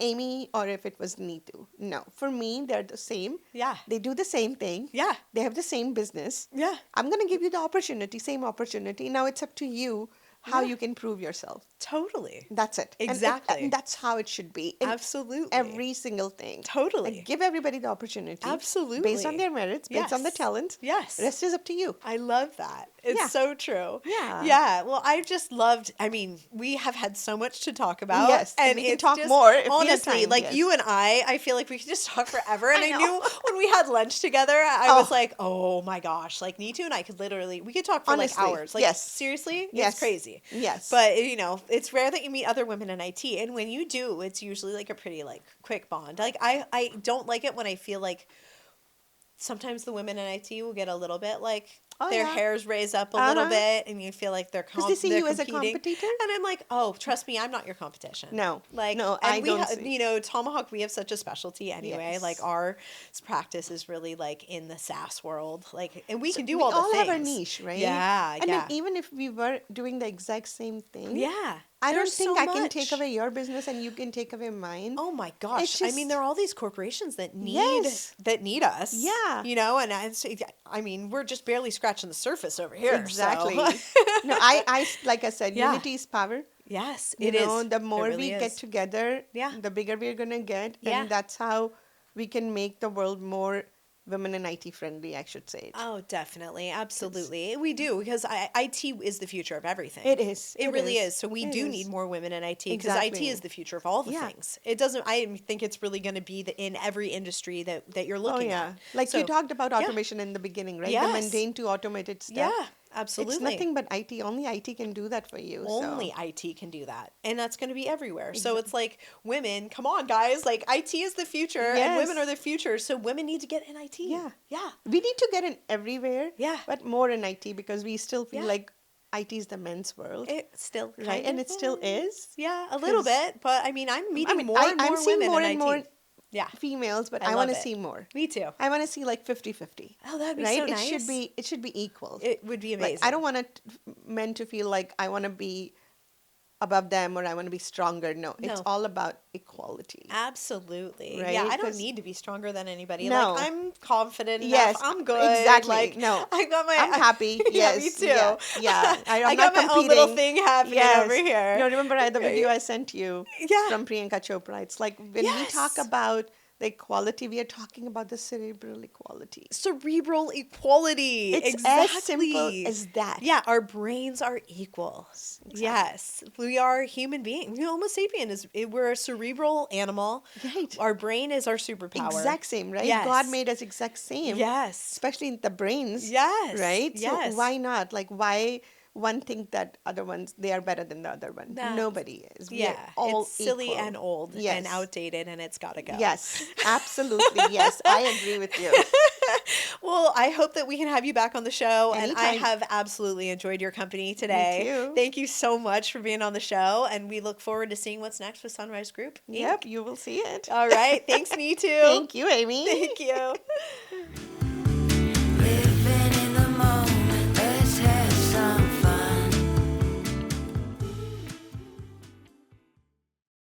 Amy or if it was Neetu. No. For me, they're the same. Yeah. They do the same thing. Yeah. They have the same business. Yeah. I'm going to give you the opportunity, same opportunity. Now it's up to you how Yeah. you can prove yourself. Totally. That's it. Exactly. And that's how it should be. In Absolutely. every single thing. Totally. Like, give everybody the opportunity. Absolutely. Based on their merits, based on the Yes. talent. Yes. Rest is up to you. I love that. It's Yeah. so true. Yeah. Yeah. Well, I've just loved, we have had so much to talk about. Yes, and we can it's talk just- more if we have honestly, time, like yes. you and I feel like we could just talk forever. And I I, know. knew when we had lunch together, I Oh. was like, oh my gosh, like Neetu and I we could talk for Honestly, like hours. Like yes. seriously, Yes. it's crazy. Yes. But it's rare that you meet other women in IT. And when you do, it's usually like a pretty like quick bond. Like I don't like it when I feel like sometimes the women in IT will get a little bit like Oh, their yeah. hairs raise up a little Uh-huh. bit and you feel like they're Because they see they're you as a competing. competitor? And I'm like, oh, trust me, I'm not your competition. No. Like, No, and I we don't see. Tomahawk, we have such a specialty anyway. Yes. Like our practice is really like in the SaaS world. Like, and we can do we all the things. have our niche, right? Yeah, And yeah. then even if we were doing the exact same thing, Yeah. I don't There's think so I can take much. away your business and you can take away mine. Oh my gosh! It's I mean, just- there are all these corporations that need Yes. us. Yeah. I mean, we're just barely scratching the surface over here. so- Exactly. No, like I said, Yeah. unity is power. Yes, You it is. know, the more It really we is. get together, Yeah. the bigger we're gonna get, Yeah. and that's how we can make the world more women in IT friendly, I should say it. Oh, definitely. Absolutely. We do, because IT is the future of everything. It is. It really is. So we It do is. need more women in IT, because IT Exactly. is the future of all the Yeah. things. It doesn't, I think it's really going to be in every industry that you're Oh looking yeah. at. Like you So, talked about yeah. automation in the beginning, right? The Yes. mundane to automated Yeah, stuff. It's absolutely. nothing but IT. Only IT can do that for you. Only So IT can do that. And that's going to be everywhere. So Exa- it's like, women, come on, guys. Like, IT is the future and women are yes. the future. So women need to get in IT. Yeah. Yeah. We need to get in everywhere, Yeah. but more in IT because we still feel Yeah. like IT is the men's world, It still right? kind And of it still is. Yeah, a little 'Cause, bit. But I mean, I'm I meeting mean, more and I'm more seeing women more in and more IT. Yeah. females, but I I want love to it. see more. Me too. I want to see like 50-50. Oh, that'd be Right? so It nice. should be equal. It would be amazing. Like I don't want men to feel like I want to be above them or I want to be stronger. No, it's No. all about equality. Absolutely. Right? Yeah, I don't 'Cause- need to be stronger than anybody. No. Like, I'm confident enough. Yes, I'm good. exactly. Like, No, I got my I'm happy. Yeah, Yes, me too. yeah, yeah. I'm I not got my own little competing. thing happening Yes. over here. You know, remember the video I sent you Yeah. from Priyanka Chopra? It's like when we talk Yes. about the equality, we are talking about the cerebral equality. Cerebral equality. It's Exactly. as simple as that. Yeah, our brains are equal. Exactly. Yes, we are human beings. Homo sapien we're a cerebral animal. Right. Our brain is our superpower. Exact same, right? Yes. God made us exact same. Yes. Especially in the brains. Yes. Right? Yes. So why not? Like why one think that other ones they are better than the other one? Nah. Nobody is. We Yeah, are all it's silly equal. and old Yes. and outdated, and it's gotta go. Yes, absolutely. Yes, I agree with you. Well, I hope that we can have you back on the show, and I Anytime. have absolutely enjoyed your company today. too. Thank you so much for being on the show, and we look forward to seeing what's next with Sunrise Group. Inc. Yep, you will see it. All right. Thanks, Neetu. Thank you, Amy. Thank you.